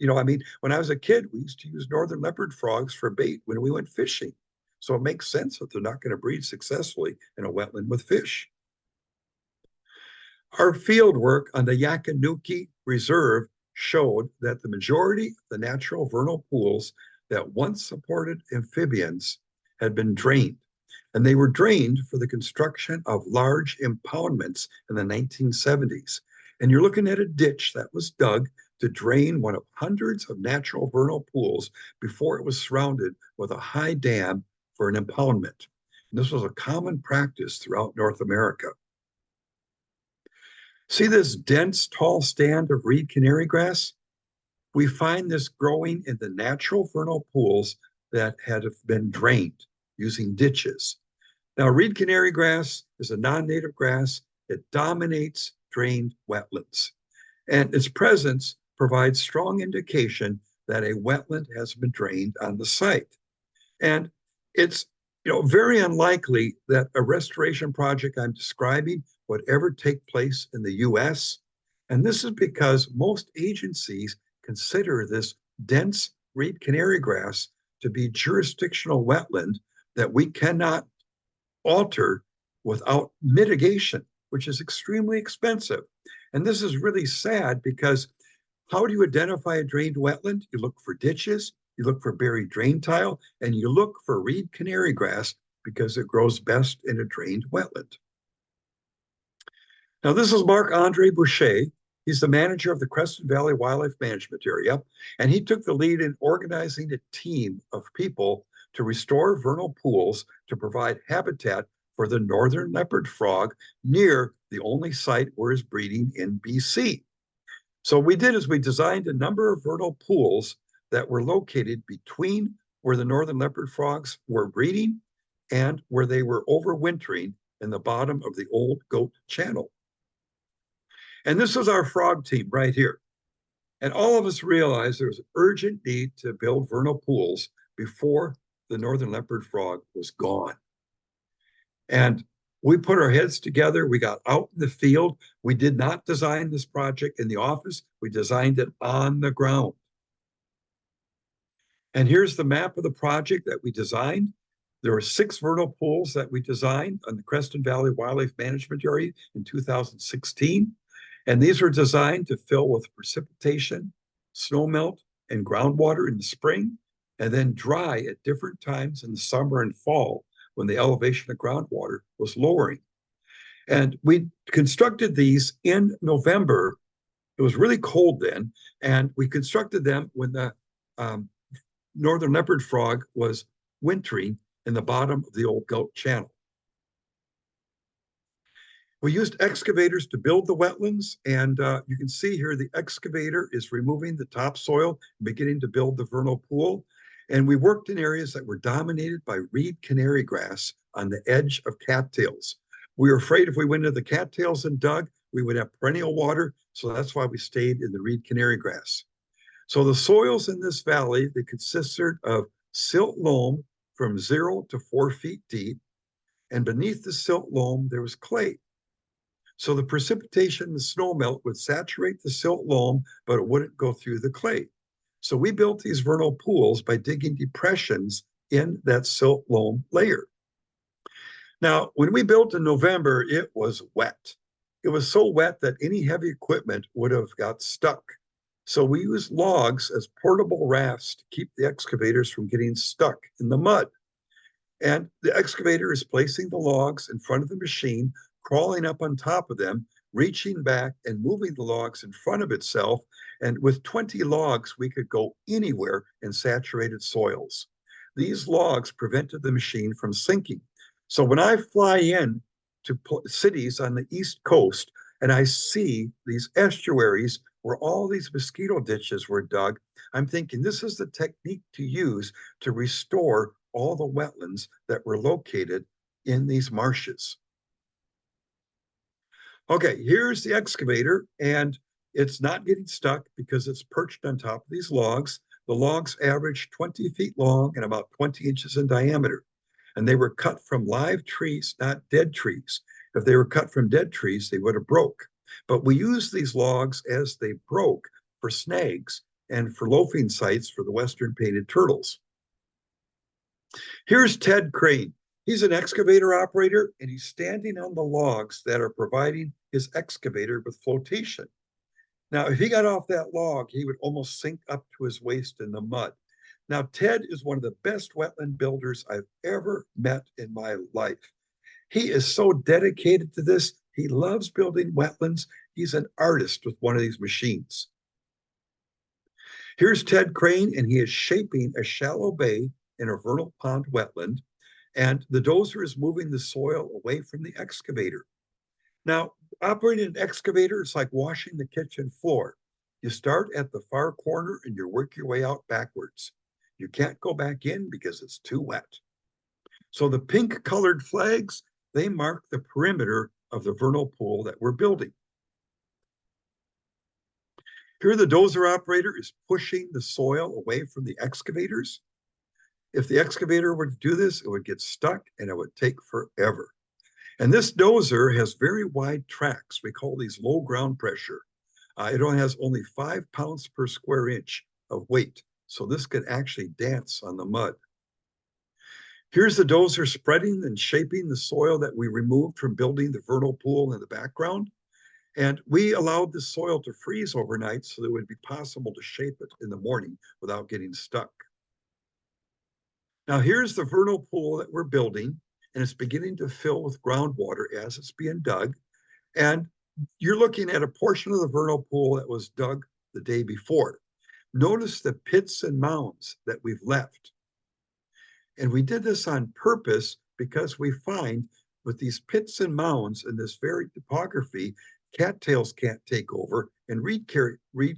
when I was a kid, we used to use northern leopard frogs for bait when we went fishing. So it makes sense that they're not going to breed successfully in a wetland with fish. Our field work on the Yakanuki Reserve showed that the majority of the natural vernal pools that once supported amphibians had been drained. And they were drained for the construction of large impoundments in the 1970s. And you're looking at a ditch that was dug to drain one of hundreds of natural vernal pools before it was surrounded with a high dam for an impoundment. And this was a common practice throughout North America. See this dense, tall stand of reed canary grass? We find this growing in the natural vernal pools that had been drained using ditches. Now, reed canary grass is a non-native grass. It dominates drained wetlands, and its presence provides strong indication that a wetland has been drained on the site. And it's very unlikely that a restoration project I'm describing would ever take place in the US. And this is because most agencies consider this dense reed canary grass to be jurisdictional wetland that we cannot alter without mitigation, which is extremely expensive. And this is really sad because how do you identify a drained wetland? You look for ditches, you look for buried drain tile, and you look for reed canary grass because it grows best in a drained wetland. Now, this is Marc-Andre Boucher. He's the manager of the Creston Valley Wildlife Management Area, and he took the lead in organizing a team of people to restore vernal pools to provide habitat for the northern leopard frog near the only site where it's breeding in BC. So what we did is we designed a number of vernal pools that were located between where the northern leopard frogs were breeding and where they were overwintering in the bottom of the Old Goat Channel. And this was our frog team right here. And all of us realized there was an urgent need to build vernal pools before the northern leopard frog was gone. And we put our heads together. We got out in the field. We did not design this project in the office. We designed it on the ground. And here's the map of the project that we designed. There were 6 vernal pools that we designed on the Creston Valley Wildlife Management Area in 2016. And these were designed to fill with precipitation, snowmelt, and groundwater in the spring, and then dry at different times in the summer and fall when the elevation of groundwater was lowering. And we constructed these in November. It was really cold then, and we constructed them when the northern leopard frog was wintering in the bottom of the Old Goat Channel. We used excavators to build the wetlands, and you can see here the excavator is removing the topsoil and beginning to build the vernal pool. And we worked in areas that were dominated by reed canary grass on the edge of cattails. We were afraid if we went into the cattails and dug, we would have perennial water, so that's why we stayed in the reed canary grass. So the soils in this valley, they consisted of silt loam from 0 to 4 feet deep, and beneath the silt loam, there was clay. So the precipitation and the snowmelt would saturate the silt loam, but it wouldn't go through the clay. So we built these vernal pools by digging depressions in that silt loam layer. Now, when we built in November, it was wet. It was so wet that any heavy equipment would have got stuck. So we used logs as portable rafts to keep the excavators from getting stuck in the mud. And the excavator is placing the logs in front of the machine, crawling up on top of them, reaching back and moving the logs in front of itself. And with 20 logs, we could go anywhere in saturated soils. These logs prevented the machine from sinking. So when I fly in to cities on the East Coast and I see these estuaries where all these mosquito ditches were dug, I'm thinking this is the technique to use to restore all the wetlands that were located in these marshes. Okay, here's the excavator, and it's not getting stuck because it's perched on top of these logs. The logs average 20 feet long and about 20 inches in diameter. And they were cut from live trees, not dead trees. If they were cut from dead trees, they would have broke. But we used these logs as they broke for snags and for loafing sites for the western painted turtles. Here's Ted Crane. He's an excavator operator, and he's standing on the logs that are providing his excavator with flotation. Now, if he got off that log, he would almost sink up to his waist in the mud. Now, Ted is one of the best wetland builders I've ever met in my life. He is so dedicated to this. He loves building wetlands. He's an artist with one of these machines. Here's Ted Crane, and he is shaping a shallow bay in a vernal pond wetland, and the dozer is moving the soil away from the excavator. Now, operating an excavator is like washing the kitchen floor. You start at the far corner and you work your way out backwards. You can't go back in because it's too wet. So the pink colored flags, they mark the perimeter of the vernal pool that we're building. Here the dozer operator is pushing the soil away from the excavators. If the excavator were to do this, it would get stuck and it would take forever. And this dozer has very wide tracks. We call these low ground pressure. It only has only 5 pounds per square inch of weight. So this could actually dance on the mud. Here's the dozer spreading and shaping the soil that we removed from building the vernal pool in the background. And we allowed the soil to freeze overnight so that it would be possible to shape it in the morning without getting stuck. Now here's the vernal pool that we're building, and it's beginning to fill with groundwater as it's being dug. And you're looking at a portion of the vernal pool that was dug the day before. Notice the pits and mounds that we've left. And we did this on purpose because we find with these pits and mounds in this varied topography, cattails can't take over, and reed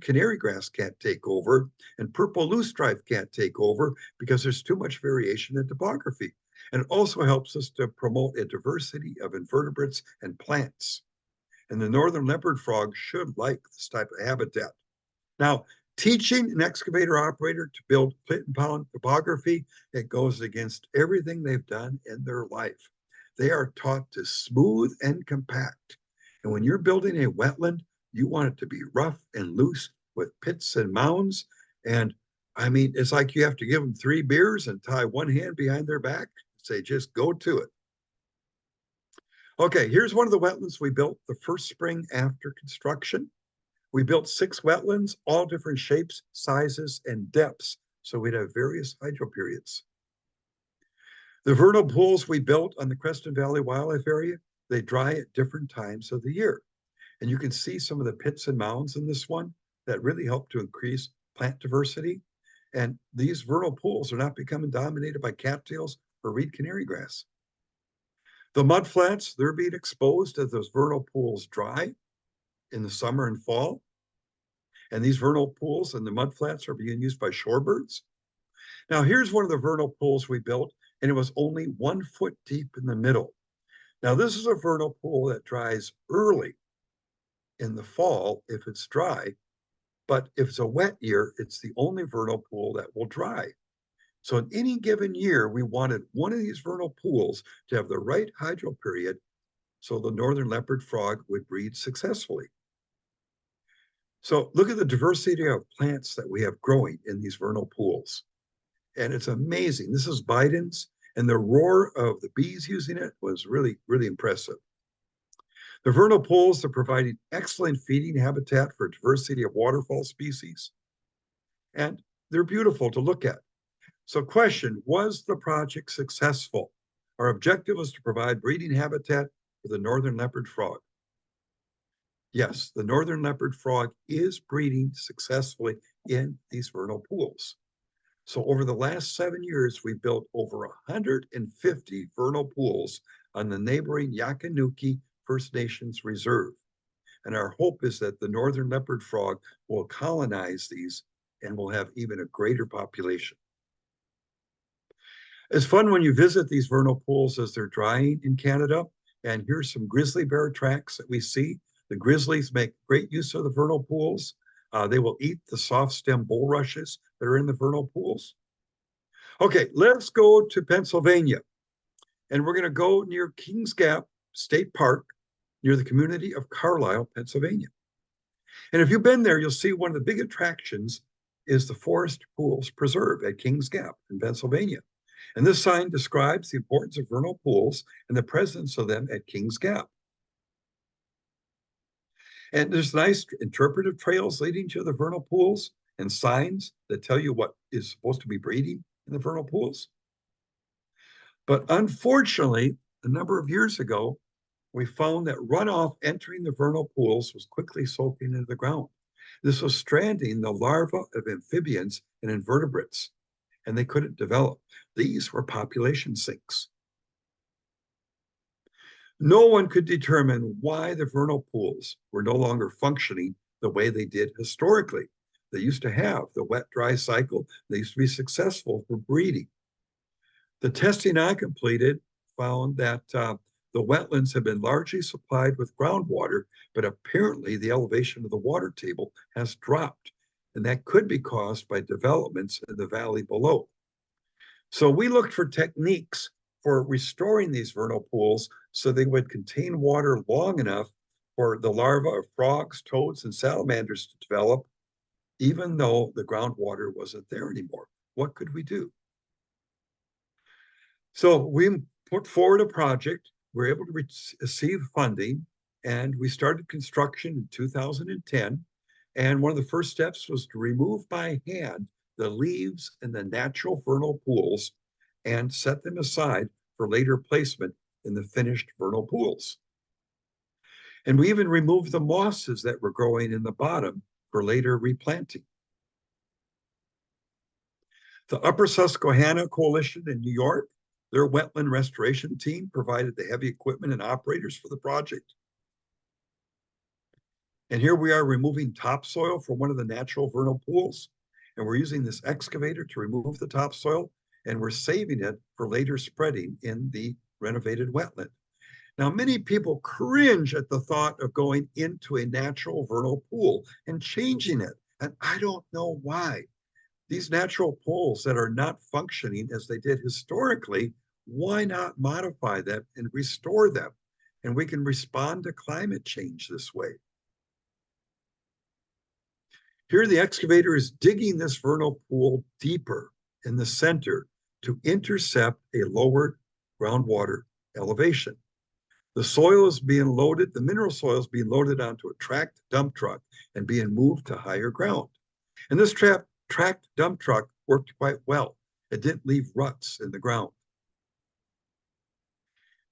canary grass can't take over, and purple loosestrife can't take over because there's too much variation in topography. And it also helps us to promote a diversity of invertebrates and plants. And the northern leopard frog should like this type of habitat. Now, teaching an excavator operator to build pit and pound topography, it goes against everything they've done in their life. They are taught to smooth and compact. And when you're building a wetland, you want it to be rough and loose with pits and mounds. And I mean, it's like you have to give them 3 beers and tie one hand behind their back, say, just go to it. Okay, here's one of the wetlands we built the first spring after construction. We built 6 wetlands, all different shapes, sizes, and depths, so we'd have various hydro periods. The vernal pools we built on the Creston Valley Wildlife Area, they dry at different times of the year. And you can see some of the pits and mounds in this one that really help to increase plant diversity. And these vernal pools are not becoming dominated by cattails or reed canary grass. The mud flats, they're being exposed as those vernal pools dry in the summer and fall. And these vernal pools and the mud flats are being used by shorebirds. Now, here's one of the vernal pools we built, and it was only 1 foot deep in the middle. Now, this is a vernal pool that dries early in the fall if it's dry, but if it's a wet year, it's the only vernal pool that will dry. So in any given year, we wanted one of these vernal pools to have the right hydro period so the northern leopard frog would breed successfully. So look at the diversity of plants that we have growing in these vernal pools. And it's amazing. This is Biden's, and the roar of the bees using it was really, really impressive. The vernal pools are providing excellent feeding habitat for a diversity of waterfowl species, and they're beautiful to look at. So question, was the project successful? Our objective was to provide breeding habitat for the northern leopard frog. Yes, the northern leopard frog is breeding successfully in these vernal pools. So over the last 7 years, we built over 150 vernal pools on the neighboring Yakanuki First Nations Reserve. And our hope is that the northern leopard frog will colonize these and will have even a greater population. It's fun when you visit these vernal pools as they're drying in Canada. And here's some grizzly bear tracks that we see. The grizzlies make great use of the vernal pools. They will eat the soft stem bulrushes that are in the vernal pools. Okay, let's go to Pennsylvania. And we're going to go near Kings Gap State Park, near the community of Carlisle, Pennsylvania. And if you've been there, you'll see one of the big attractions is the Forest Pools Preserve at Kings Gap in Pennsylvania. And this sign describes the importance of vernal pools and the presence of them at Kings Gap. And there's nice interpretive trails leading to the vernal pools and signs that tell you what is supposed to be breeding in the vernal pools. But unfortunately, a number of years ago, we found that runoff entering the vernal pools was quickly soaking into the ground. This was stranding the larvae of amphibians and invertebrates, and they couldn't develop. These were population sinks. No one could determine why the vernal pools were no longer functioning the way they did historically. They used to have the wet-dry cycle. They used to be successful for breeding. The testing I completed found that the wetlands have been largely supplied with groundwater, but apparently the elevation of the water table has dropped, and that could be caused by developments in the valley below. So we looked for techniques for restoring these vernal pools so they would contain water long enough for the larvae of frogs, toads, and salamanders to develop, even though the groundwater wasn't there anymore. What could we do? So we put forward a project. We were able to receive funding, and we started construction in 2010. And one of the first steps was to remove by hand the leaves in the natural vernal pools and set them aside for later placement in the finished vernal pools. And we even removed the mosses that were growing in the bottom for later replanting. The Upper Susquehanna Coalition in New York, Their wetland restoration team provided the heavy equipment and operators for the project. And here we are removing topsoil from one of the natural vernal pools. And we're using this excavator to remove the topsoil, and we're saving it for later spreading in the renovated wetland. Now, many people cringe at the thought of going into a natural vernal pool and changing it. And I don't know why. These natural pools that are not functioning as they did historically, why not modify them and restore them? And we can respond to climate change this way. Here, the excavator is digging this vernal pool deeper in the center to intercept a lower groundwater elevation. The soil is being loaded, the mineral soil is being loaded onto a tracked dump truck and being moved to higher ground. And this tracked dump truck worked quite well. It didn't leave ruts in the ground.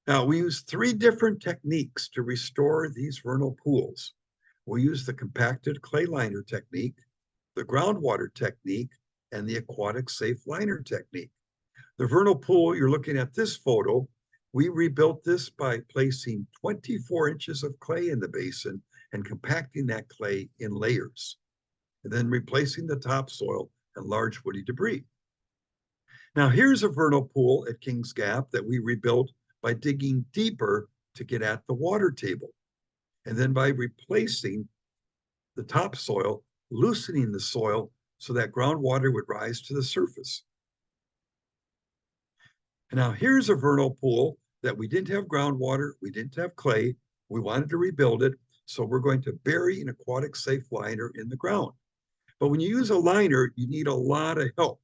Now, we use 3 different techniques to restore these vernal pools. We use the compacted clay liner technique, the groundwater technique, and the aquatic safe liner technique. The vernal pool, you're looking at this photo, we rebuilt this by placing 24 inches of clay in the basin and compacting that clay in layers, and then replacing the topsoil and large woody debris. Now, here's a vernal pool at Kings Gap that we rebuilt by digging deeper to get at the water table, and then by replacing the topsoil, loosening the soil so that groundwater would rise to the surface. And now here's a vernal pool that we didn't have groundwater, we didn't have clay, we wanted to rebuild it, so we're going to bury an aquatic safe liner in the ground. But when you use a liner, you need a lot of help.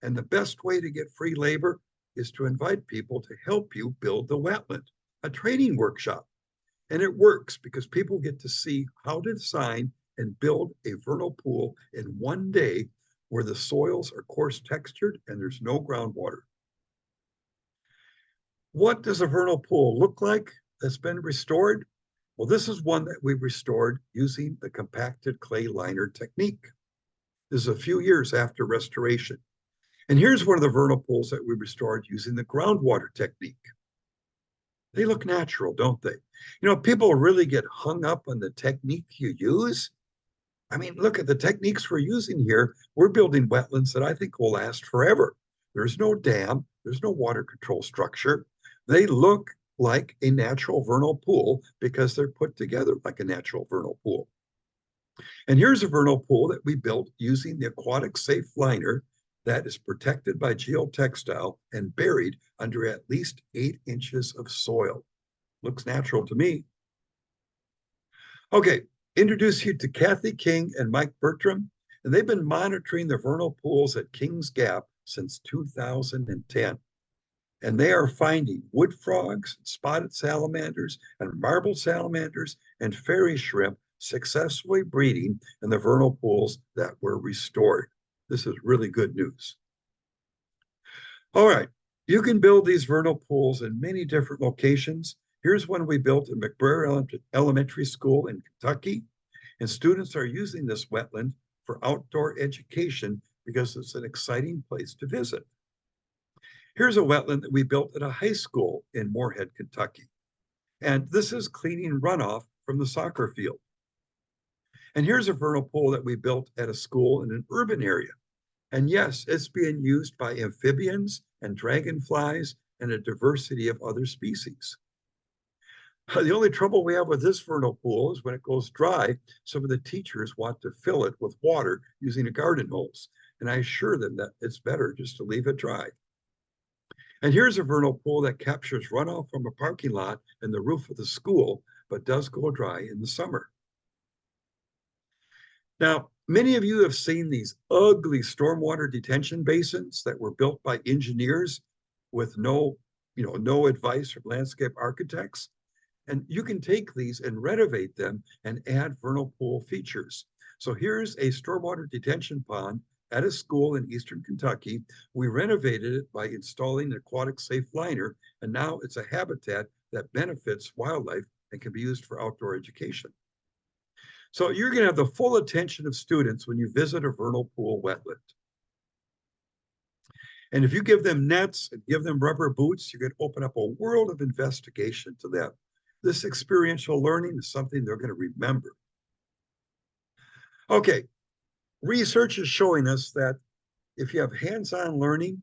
And the best way to get free labor is to invite people to help you build the wetland, a training workshop. And it works because people get to see how to design and build a vernal pool in one day where the soils are coarse textured and there's no groundwater. What does a vernal pool look like that's been restored? Well, this is one that we restored using the compacted clay liner technique. This is a few years after restoration. And here's one of the vernal pools that we restored using the groundwater technique. They look natural, don't they? You know, people really get hung up on the technique you use. I mean, look at the techniques we're using here. We're building wetlands that I think will last forever. There's no dam, there's no water control structure. They look like a natural vernal pool because they're put together like a natural vernal pool. And here's a vernal pool that we built using the aquatic safe liner that is protected by geotextile and buried under at least 8 inches of soil. Looks natural to me. Okay, introduce you to Kathy King and Mike Bertram, and they've been monitoring the vernal pools at Kings Gap since 2010. And they are finding wood frogs, spotted salamanders, and marble salamanders, and fairy shrimp successfully breeding in the vernal pools that were restored. This is really good news. All right, you can build these vernal pools in many different locations. Here's one we built at McBrayer Elementary School in Kentucky, and students are using this wetland for outdoor education because it's an exciting place to visit. Here's a wetland that we built at a high school in Moorhead, Kentucky, and this is cleaning runoff from the soccer field. And here's a vernal pool that we built at a school in an urban area. And yes, it's being used by amphibians and dragonflies and a diversity of other species. The only trouble we have with this vernal pool is when it goes dry, some of the teachers want to fill it with water using a garden hose. And I assure them that it's better just to leave it dry. And here's a vernal pool that captures runoff from a parking lot and the roof of the school, but does go dry in the summer. Now, many of you have seen these ugly stormwater detention basins that were built by engineers with no advice from landscape architects. And you can take these and renovate them and add vernal pool features. So here's a stormwater detention pond at a school in Eastern Kentucky. We renovated it by installing an aquatic safe liner, and now it's a habitat that benefits wildlife and can be used for outdoor education. So you're going to have the full attention of students when you visit a vernal pool wetland. And if you give them nets and give them rubber boots, you can open up a world of investigation to them. This experiential learning is something they're going to remember. Okay, research is showing us that if you have hands-on learning,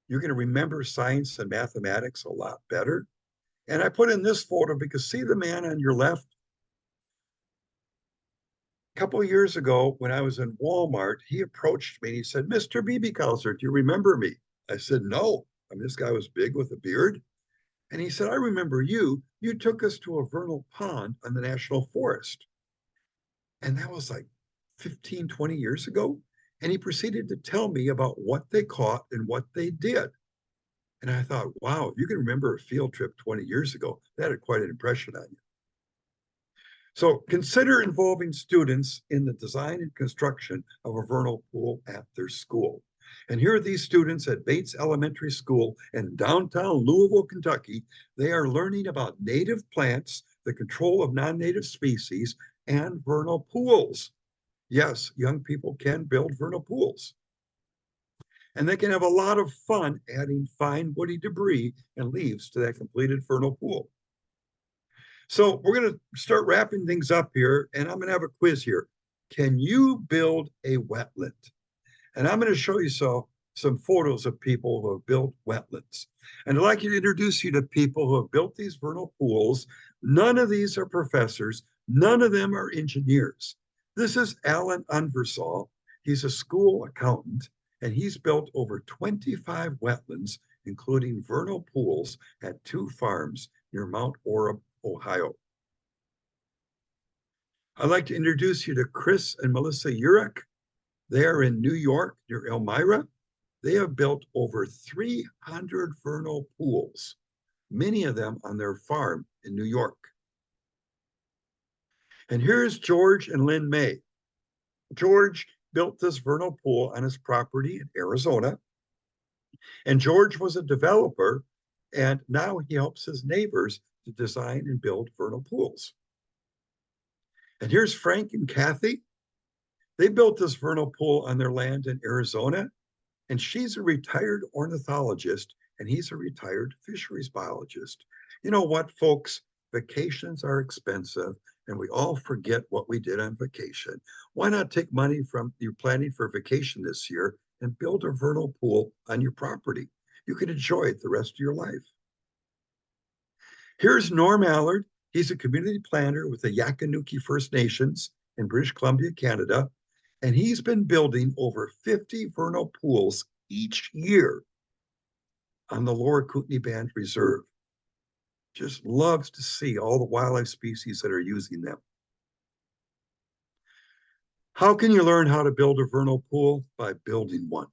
you're going to remember science and mathematics a lot better. And I put in this photo because see the man on your left? A couple of years ago, when I was in Walmart, he approached me and he said, "Mr. Biebighauser, do you remember me?" I said, "No." I mean, this guy was big with a beard. And he said, "I remember you. You took us to a vernal pond on the National Forest." And that was like 15, 20 years ago. And he proceeded to tell me about what they caught and what they did. And I thought, wow, you can remember a field trip 20 years ago. That had quite an impression on you. So consider involving students in the design and construction of a vernal pool at their school. And here are these students at Bates Elementary School in downtown Louisville, Kentucky. They are learning about native plants, the control of non-native species, and vernal pools. Yes, young people can build vernal pools. And they can have a lot of fun adding fine woody debris and leaves to that completed vernal pool. So we're going to start wrapping things up here, and I'm going to have a quiz here. Can you build a wetland? And I'm going to show you some photos of people who have built wetlands. And I'd like to introduce you to people who have built these vernal pools. None of these are professors. None of them are engineers. This is Alan Unversall. He's a school accountant, and he's built over 25 wetlands, including vernal pools at 2 farms near Mount Orab, Ohio. I'd like to introduce you to Chris and Melissa Urich. They are in New York near Elmira. They have built over 300 vernal pools, many of them on their farm in New York. And here's George and Lynn May. George built this vernal pool on his property in Arizona. And George was a developer, and now he helps his neighbors to design and build vernal pools. And here's Frank and Kathy. They built this vernal pool on their land in Arizona, and she's a retired ornithologist, and he's a retired fisheries biologist. You know what, folks? Vacations are expensive, and we all forget what we did on vacation. Why not take money from your planning for vacation this year and build a vernal pool on your property? You can enjoy it the rest of your life. Here's Norm Allard. He's a community planner with the Yakanuki First Nations in British Columbia, Canada. And he's been building over 50 vernal pools each year on the Lower Kootenai Band Reserve. Just loves to see all the wildlife species that are using them. How can you learn how to build a vernal pool? By building one.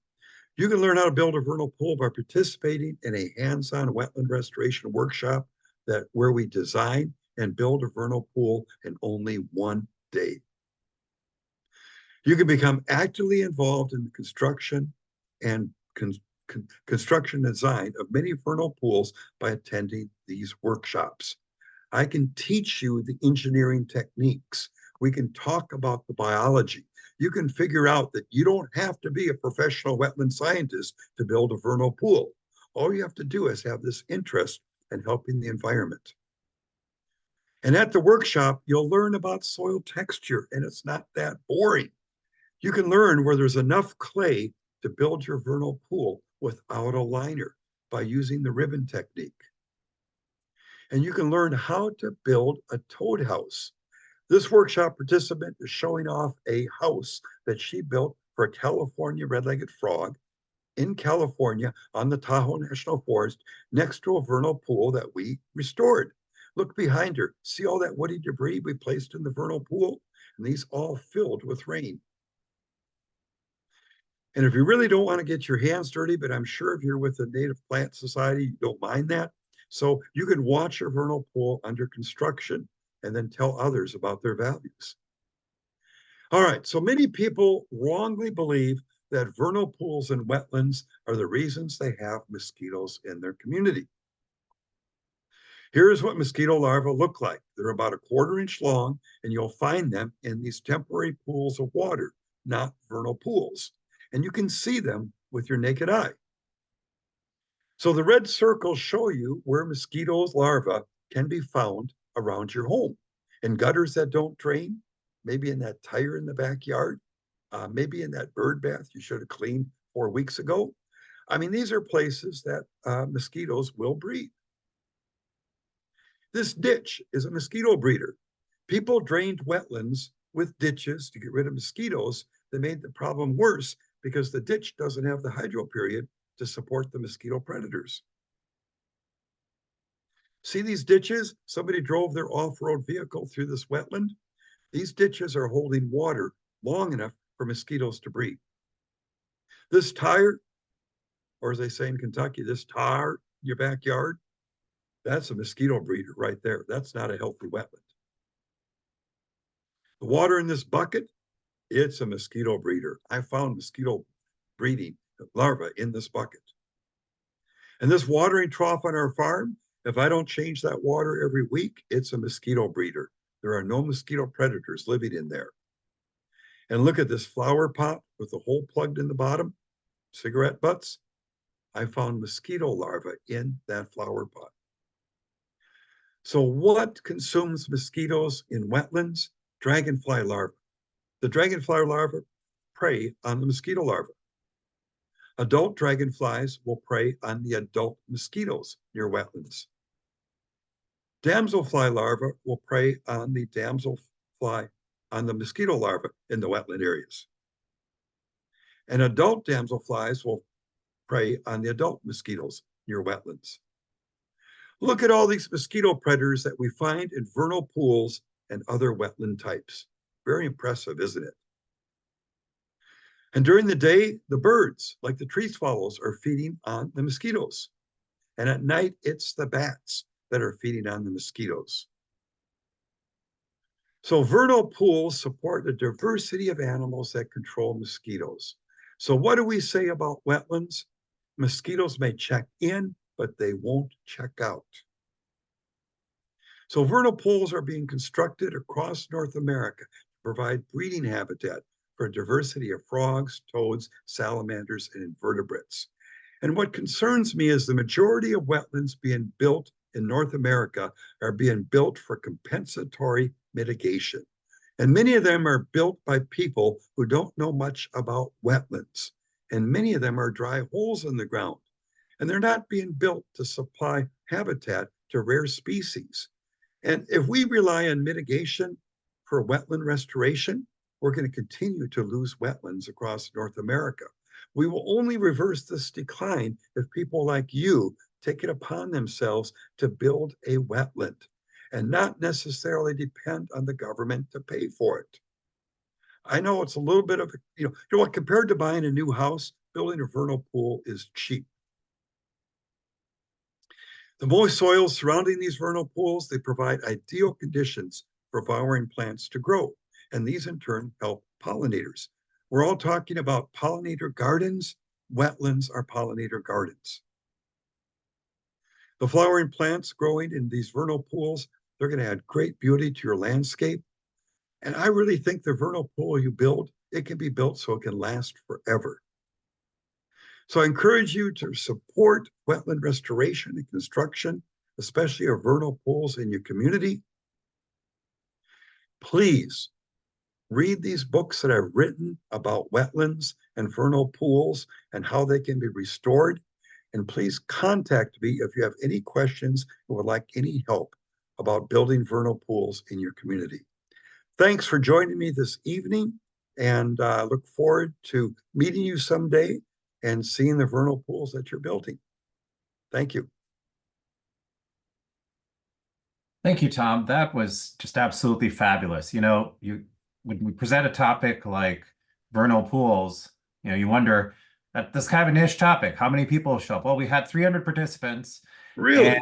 You can learn how to build a vernal pool by participating in a hands-on wetland restoration workshop where we design and build a vernal pool in only one day. You can become actively involved in the construction and construction design of many vernal pools by attending these workshops. I can teach you the engineering techniques. We can talk about the biology. You can figure out that you don't have to be a professional wetland scientist to build a vernal pool. All you have to do is have this interest in helping the environment. And at the workshop, you'll learn about soil texture, and it's not that boring. You can learn where there's enough clay to build your vernal pool without a liner by using the ribbon technique. And you can learn how to build a toad house. This workshop participant is showing off a house that she built for a California red-legged frog in California on the Tahoe National Forest next to a vernal pool that we restored. Look behind her. See all that woody debris we placed in the vernal pool? And these all filled with rain. And if you really don't want to get your hands dirty, but I'm sure if you're with the Native Plant Society, you don't mind that. So you can watch a vernal pool under construction and then tell others about their values. All right, so many people wrongly believe that vernal pools and wetlands are the reasons they have mosquitoes in their community. Here's what mosquito larvae look like. They're about 1/4 inch long, and you'll find them in these temporary pools of water, not vernal pools. And you can see them with your naked eye. So the red circles show you where mosquitoes larvae can be found around your home. In gutters that don't drain, maybe in that tire in the backyard, maybe in that bird bath you should have cleaned 4 weeks ago. I mean, these are places that mosquitoes will breed. This ditch is a mosquito breeder. People drained wetlands with ditches to get rid of mosquitoes that made the problem worse because the ditch doesn't have the hydro period to support the mosquito predators. See these ditches? Somebody drove their off-road vehicle through this wetland. These ditches are holding water long enough for mosquitoes to breed. This tire, or as they say in Kentucky, this tar in your backyard, that's a mosquito breeder right there. That's not a healthy wetland. The water in this bucket, it's a mosquito breeder. I found mosquito breeding larvae in this bucket. And this watering trough on our farm, if I don't change that water every week, it's a mosquito breeder. There are no mosquito predators living in there. And look at this flower pot with the hole plugged in the bottom, cigarette butts. I found mosquito larvae in that flower pot. So what consumes mosquitoes in wetlands? Dragonfly larvae. The dragonfly larvae prey on the mosquito larvae. Adult dragonflies will prey on the adult mosquitoes near wetlands. Damselfly larvae will prey on the damselfly, on the mosquito larvae in the wetland areas. And adult damselflies will prey on the adult mosquitoes near wetlands. Look at all these mosquito predators that we find in vernal pools and other wetland types. Very impressive, isn't it? And during the day, the birds, like the tree swallows, are feeding on the mosquitoes. And at night, it's the bats that are feeding on the mosquitoes. So vernal pools support a diversity of animals that control mosquitoes. So what do we say about wetlands? Mosquitoes may check in, but they won't check out. So vernal pools are being constructed across North America to provide breeding habitat for a diversity of frogs, toads, salamanders, and invertebrates. And what concerns me is the majority of wetlands being built in North America are being built for compensatory mitigation. And many of them are built by people who don't know much about wetlands. And many of them are dry holes in the ground. And they're not being built to supply habitat to rare species. And if we rely on mitigation for wetland restoration, we're going to continue to lose wetlands across North America. We will only reverse this decline if people like you take it upon themselves to build a wetland and not necessarily depend on the government to pay for it. I know it's a little bit of, you know what, compared to buying a new house, building a vernal pool is cheap. The moist soils surrounding these vernal pools, they provide ideal conditions for flowering plants to grow. And these in turn help pollinators. We're all talking about pollinator gardens. Wetlands are pollinator gardens. The flowering plants growing in these vernal pools, they're going to add great beauty to your landscape. And I really think the vernal pool you build, it can be built so it can last forever. So I encourage you to support wetland restoration and construction, especially of vernal pools in your community. Please read these books that I've written about wetlands and vernal pools and how they can be restored. And please contact me if you have any questions or would like any help about building vernal pools in your community. Thanks for joining me this evening, and I look forward to meeting you someday and seeing the vernal pools that you're building. Thank you. Thank you, Tom. That was just absolutely fabulous. When we present a topic like vernal pools, you wonder that this kind of a niche topic. How many people show up? Well, we had 300 participants. Really?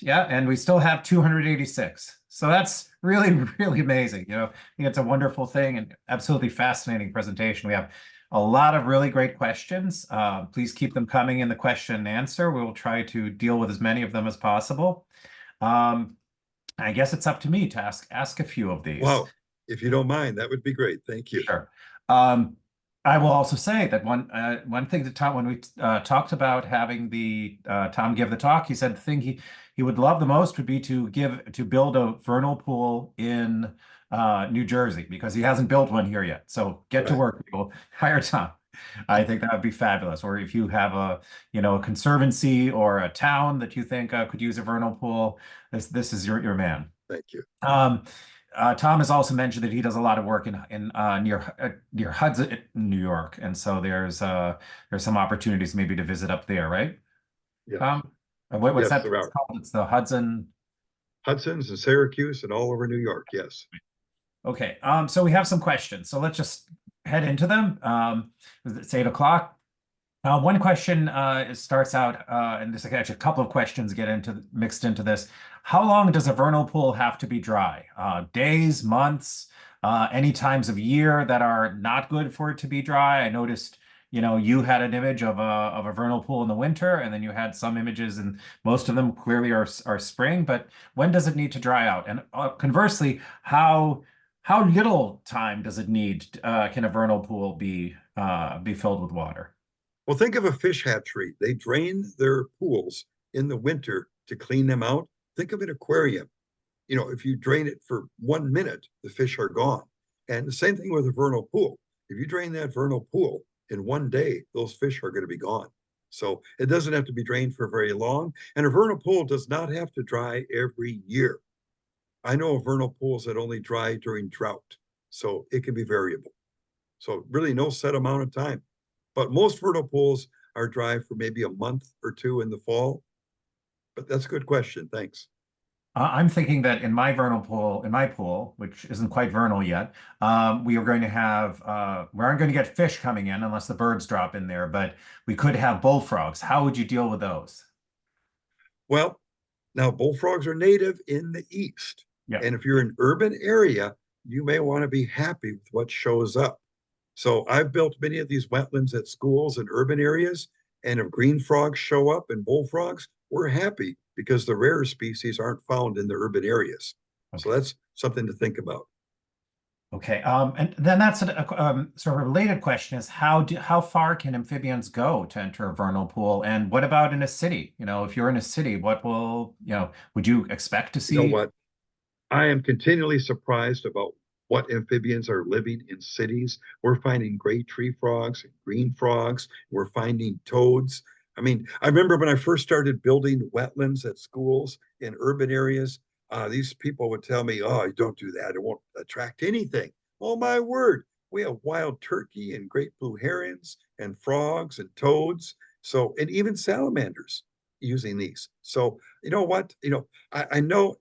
And we still have 286. So that's really, really amazing. I think it's a wonderful thing and absolutely fascinating presentation. We have a lot of really great questions. Please keep them coming in the question and answer. We will try to deal with as many of them as possible. I guess it's up to me to ask a few of these. Wow. If you don't mind, that would be great. Thank you. Sure. I will also say that one thing that Tom, when we talked about having the Tom give the talk, he said the thing he would love the most would be to build a vernal pool in New Jersey because he hasn't built one here yet. So get to Right. work, people. Hire Tom. I think that would be fabulous. Or if you have a conservancy or a town that you think could use a vernal pool, this is your man. Thank you. Um, Tom has also mentioned that he does a lot of work in near Hudson, New York, and so there's some opportunities maybe to visit up there, right, Yes. Tom? What's Yes, that there place are. called? It's the Hudson. Hudson's and Syracuse and all over New York. Yes. Okay. So we have some questions. So let's just head into them. It's 8 o'clock. One question starts out, and there's actually a couple of questions get into mixed into this. How long does a vernal pool have to be dry? Days, months, any times of year that are not good for it to be dry? I noticed, you had an image of a vernal pool in the winter, and then you had some images, and most of them clearly are spring. But when does it need to dry out? And conversely, how little time does it need? Can a vernal pool be filled with water? Well, think of a fish hatchery. They drain their pools in the winter to clean them out. Think of an aquarium. If you drain it for 1 minute, the fish are gone. And the same thing with a vernal pool. If you drain that vernal pool in 1 day, those fish are going to be gone. So it doesn't have to be drained for very long. And a vernal pool does not have to dry every year. I know of vernal pools that only dry during drought. So it can be variable. So really no set amount of time. But most vernal pools are dry for maybe a month or two in the fall. But that's a good question. Thanks. I'm thinking that in my pool, which isn't quite vernal yet, we aren't going to get fish coming in unless the birds drop in there, but we could have bullfrogs. How would you deal with those? Well, now bullfrogs are native in the east. Yeah. And if you're in an urban area, you may want to be happy with what shows up. So I've built many of these wetlands at schools in urban areas. And if green frogs show up and bullfrogs, we're happy because the rare species aren't found in the urban areas. So Okay. that's something to think about. Okay. And then that's sort of a related question is how far can amphibians go to enter a vernal pool? And what about in a city? If you're in a city, would you expect to You know see? what? I am continually surprised about what amphibians are living in cities. We're finding gray tree frogs and green frogs. We're finding toads. I mean, I remember when I first started building wetlands at schools in urban areas, these people would tell me, oh, don't do that. It won't attract anything. Oh, my word. We have wild turkey and great blue herons and frogs and toads. So, and even salamanders using these. So, you know what? I know,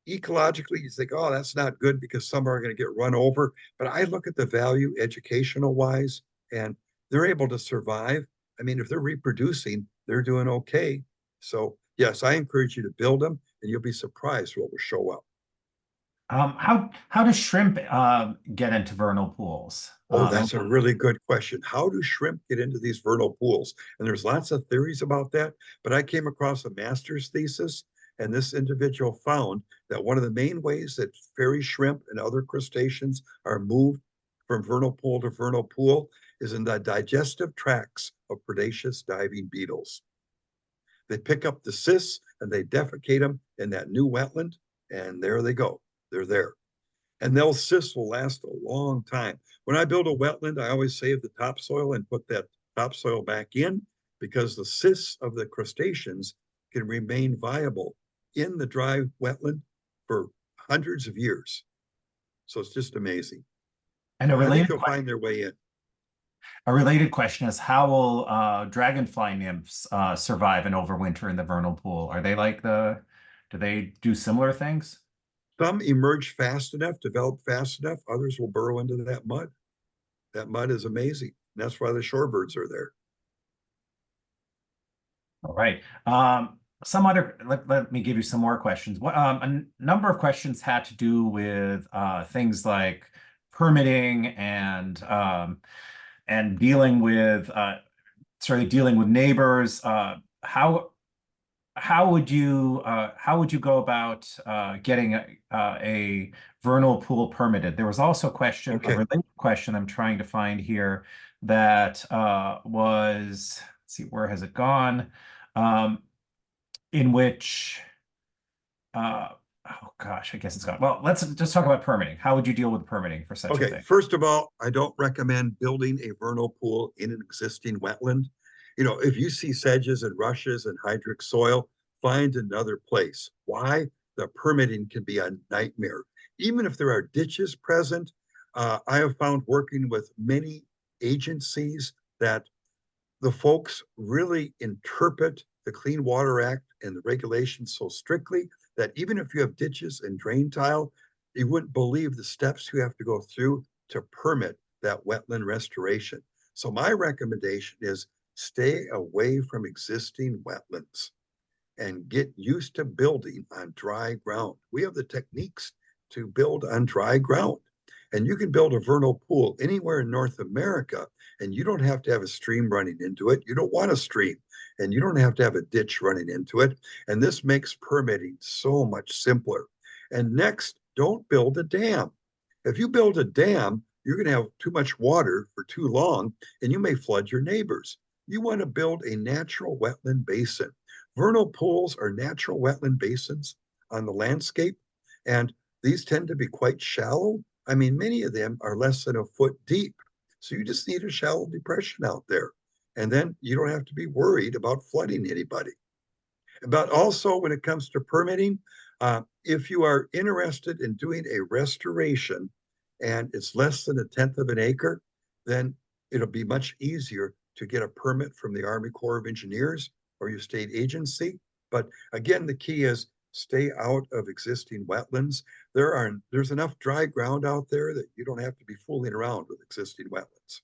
ecologically, you think, oh, that's not good because some are going to get run over. But I look at the value educational wise, and they're able to survive. I mean, if they're reproducing, they're doing okay. So, yes, I encourage you to build them, and you'll be surprised what will show up. How does shrimp get into vernal pools? Oh, that's a really good question. How do shrimp get into these vernal pools? And there's lots of theories about that, but I came across a master's thesis, and this individual found that one of the main ways that fairy shrimp and other crustaceans are moved from vernal pool to vernal pool is in the digestive tracts of predaceous diving beetles. They pick up the cysts and they defecate them in that new wetland, and there they go. They're there, and those cysts will last a long time. When I build a wetland, I always save the topsoil and put that topsoil back in because the cysts of the crustaceans can remain viable in the dry wetland for hundreds of years. So it's just amazing. And So I think they'll find their way in. a related question is how will dragonfly nymphs survive and overwinter in the vernal pool? Do they do similar things? Some emerge fast enough, develop fast enough. Others will burrow into that mud. That mud is amazing. And that's why the shorebirds are there. All right. Let me give you some more questions. A number of questions had to do with things like permitting and dealing with dealing with neighbors. How how would you go about getting a vernal pool permitted? There was also a Okay. related question I'm trying to find here that let's see, where has it gone? Um, in which uh, oh gosh, I guess it's gone. Well, let's just talk about permitting. How would you deal with permitting for such a Okay, thing? first of all, I don't recommend building a vernal pool in an existing wetland. You know, if you see sedges and rushes and hydric soil, find another place. Why? The permitting can be a nightmare. Even if there are ditches present, I have found working with many agencies that the folks really interpret the Clean Water Act and the regulations so strictly that even if you have ditches and drain tile, you wouldn't believe the steps you have to go through to permit that wetland restoration. So my recommendation is stay away from existing wetlands and get used to building on dry ground. We have the techniques to build on dry ground. And you can build a vernal pool anywhere in North America, and you don't have to have a stream running into it. You don't want a stream, and you don't have to have a ditch running into it. And this makes permitting so much simpler. And next, don't build a dam. If you build a dam, you're going to have too much water for too long, and you may flood your neighbors. You want to build a natural wetland basin. Vernal pools are natural wetland basins on the landscape, and these tend to be quite shallow. I mean, many of them are less than a foot deep. So you just need a shallow depression out there. And then you don't have to be worried about flooding anybody. But also, when it comes to permitting, if you are interested in doing a restoration and it's less than a tenth of an acre, then it'll be much easier to get a permit from the Army Corps of Engineers or your state agency. But again, the key is stay out of existing wetlands. There's enough dry ground out there that you don't have to be fooling around with existing wetlands.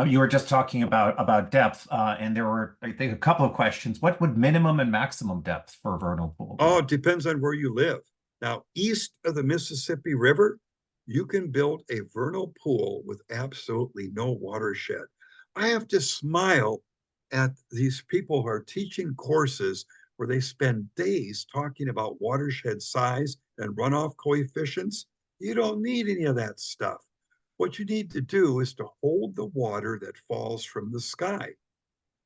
You were just talking about depth, and there were, I think, a couple of questions. What would minimum and maximum depth for a vernal pool Oh, be? it depends on where you live. Now, east of the Mississippi River, you can build a vernal pool with absolutely no watershed. I have to smile at these people who are teaching courses where they spend days talking about watershed size and runoff coefficients. You don't need any of that stuff. What you need to do is to hold the water that falls from the sky.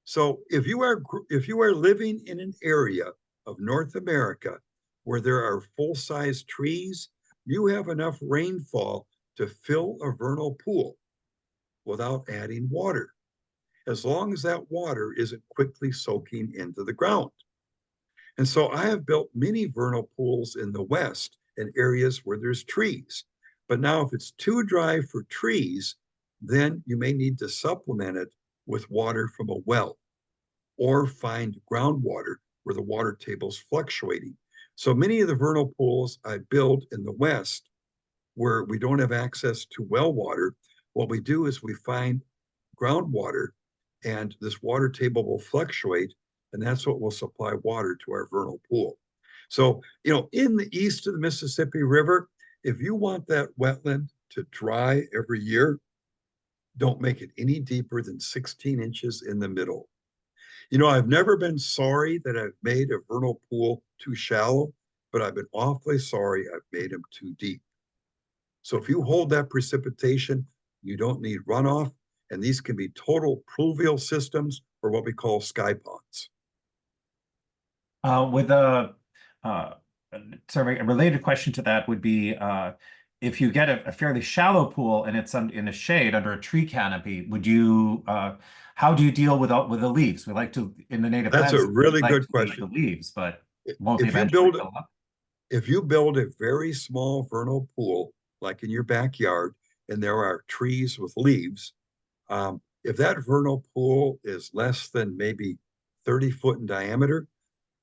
So if you are living in an area of North America where there are full-size trees, you have enough rainfall to fill a vernal pool without adding water, as long as that water isn't quickly soaking into the ground. And so I have built many vernal pools in the West in areas where there's trees. But now, if it's too dry for trees, then you may need to supplement it with water from a well or find groundwater where the water table's fluctuating. So many of the vernal pools I build in the West where we don't have access to well water, what we do is we find groundwater and this water table will fluctuate, and that's what will supply water to our vernal pool. So, in the east of the Mississippi River, if you want that wetland to dry every year, don't make it any deeper than 16 inches in the middle. I've never been sorry that I've made a vernal pool too shallow, but I've been awfully sorry I've made them too deep. So if you hold that precipitation, you don't need runoff, and these can be total pluvial systems or what we call sky ponds. With a uh, sort of a related question to that would be if you get a fairly shallow pool and it's in a shade under a tree canopy, how do you deal with the leaves? We like to, in the native That's a landscape, we really like good to leave the question. leaves, but won't they If you eventually build fill up? if you build a very small vernal pool, like in your backyard, and there are trees with leaves, if that vernal pool is less than maybe 30 foot in diameter,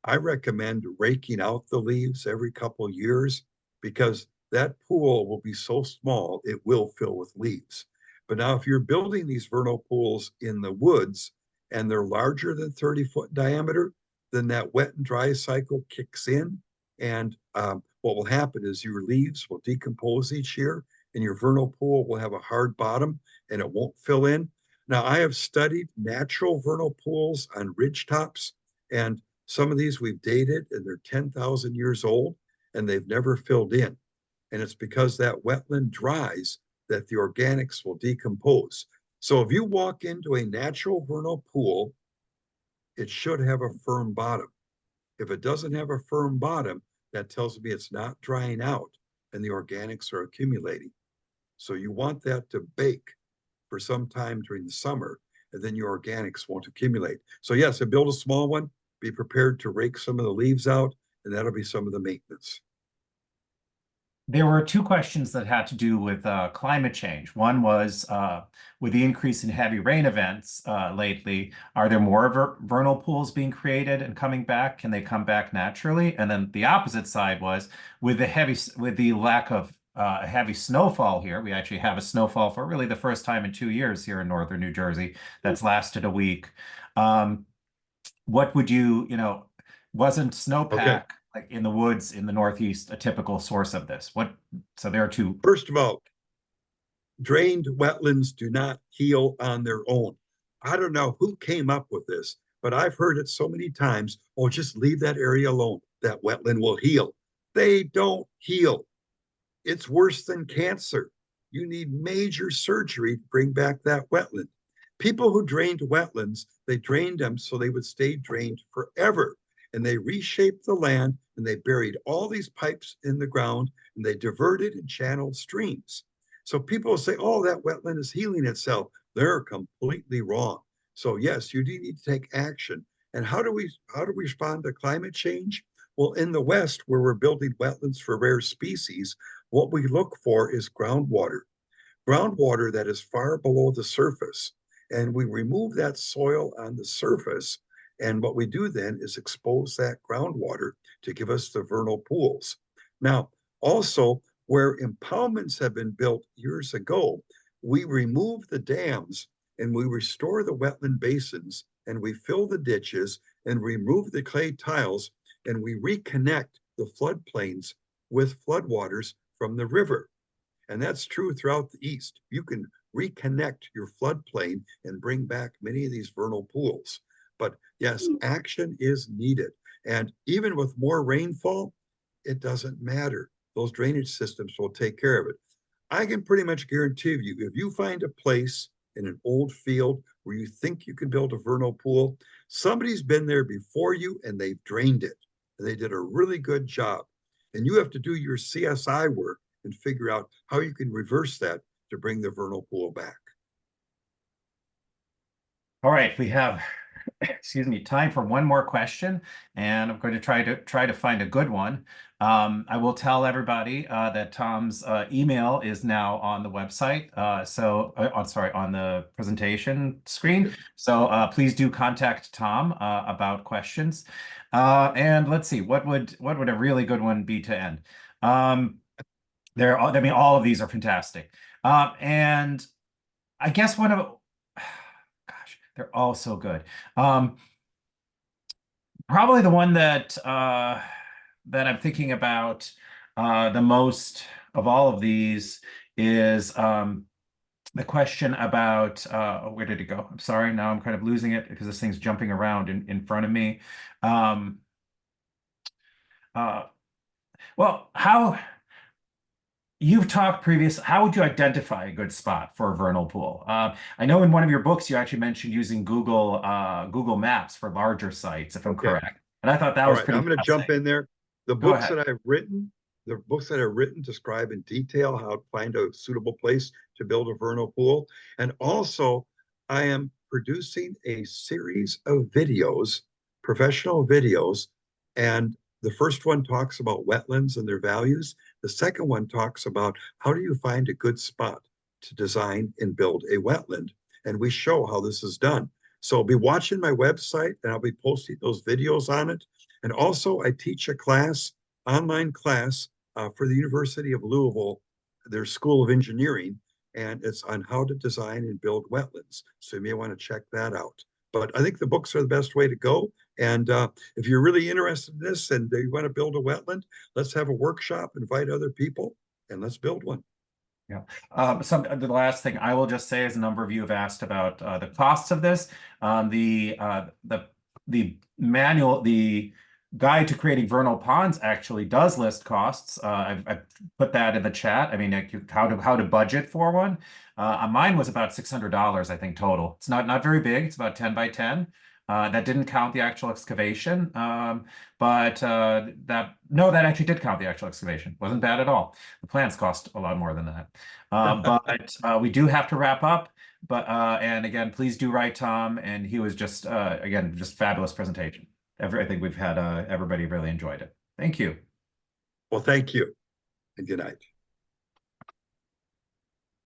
I recommend raking out the leaves every couple of years because that pool will be so small it will fill with leaves. But now, if you're building these vernal pools in the woods and they're larger than 30-foot diameter, then that wet and dry cycle kicks in. And what will happen is your leaves will decompose each year and your vernal pool will have a hard bottom and it won't fill in. Now, I have studied natural vernal pools on ridge tops, And some of these we've dated and they're 10,000 years old and they've never filled in. And it's because that wetland dries that the organics will decompose. So if you walk into a natural vernal pool, it should have a firm bottom. If it doesn't have a firm bottom, that tells me it's not drying out and the organics are accumulating. So you want that to bake for some time during the summer, and then your organics won't accumulate. So yes, build a small one, be prepared to rake some of the leaves out, and that'll be some of the maintenance. There were two questions that had to do with climate change. One was with the increase in heavy rain events lately, are there more vernal pools being created and coming back? Can they come back naturally? And then the opposite side was with the lack of heavy snowfall here. We actually have a snowfall for really the first time in 2 years here in northern New Jersey that's lasted a week. What would wasn't snowpack like in the woods in the Northeast a typical source of this? So there are two. First of all, drained wetlands do not heal on their own. I don't know who came up with this, but I've heard it so many times. Oh, just leave that area alone. That wetland will heal. They don't heal. It's worse than cancer. You need major surgery to bring back that wetland. People who drained wetlands, they drained them so they would stay drained forever. And they reshaped the land and they buried all these pipes in the ground and they diverted and channeled streams. So people say, oh, that wetland is healing itself. They're completely wrong. So yes, you do need to take action. And how do we respond to climate change? Well, in the West, where we're building wetlands for rare species, what we look for is groundwater that is far below the surface. And we remove that soil on the surface. And what we do then is expose that groundwater to give us the vernal pools. Now, also, where impoundments have been built years ago, we remove the dams and we restore the wetland basins and we fill the ditches and remove the clay tiles and we reconnect the floodplains with floodwaters from the river. And that's true throughout the East. You can reconnect your floodplain and bring back many of these vernal pools. But yes, action is needed. And even with more rainfall, it doesn't matter. Those drainage systems will take care of it. I can pretty much guarantee you, if you find a place in an old field where you think you can build a vernal pool, somebody's been there before you and they've drained it. And they did a really good job. And you have to do your CSI work and figure out how you can reverse that to bring the vernal pool back. All right, we have, excuse me, time for one more question, and I'm going to try to find a good one. I will tell everybody that Tom's email is now on the website. On the presentation screen. So please do contact Tom about questions. And let's see, what would a really good one be to end? All of these are fantastic. And I guess gosh, they're all so good. Probably the one that I'm thinking about the most of all of these is the question about where did it go? I'm sorry, now I'm kind of losing it because this thing's jumping around in front of me. Well, you've talked previously, how would you identify a good spot for a vernal pool? I know in one of your books, you actually mentioned using Google Maps for larger sites, if I'm correct. And I thought that was pretty I'm going to jump in there. The Go books ahead. that I've written, describe in detail how to find a suitable place to build a vernal pool. And also, I am producing a series of videos, professional videos, and the first one talks about wetlands and their values. The second one talks about how do you find a good spot to design and build a wetland. And we show how this is done. So I'll be watching my website and I'll be posting those videos on it. And also I teach a class, online class for the University of Louisville, their School of Engineering, and it's on how to design and build wetlands. So you may want to check that out. But I think the books are the best way to go. And if you're really interested in this and you want to build a wetland, let's have a workshop, invite other people, and let's build one. Yeah. The last thing I will just say is a number of you have asked about the costs of this. The manual, the guide to creating vernal ponds actually does list costs. I've put that in the chat. I mean, how to budget for one. Mine was about $600, I think, total. It's not very big. It's about 10 by 10. That didn't count the actual excavation, but that actually did count the actual excavation. Wasn't bad at all. The plants cost a lot more than that. But we do have to wrap up. But and again, please do write Tom. And he was just again, just fabulous presentation. I think we've had everybody really enjoyed it. Thank you. Well, thank you and good night.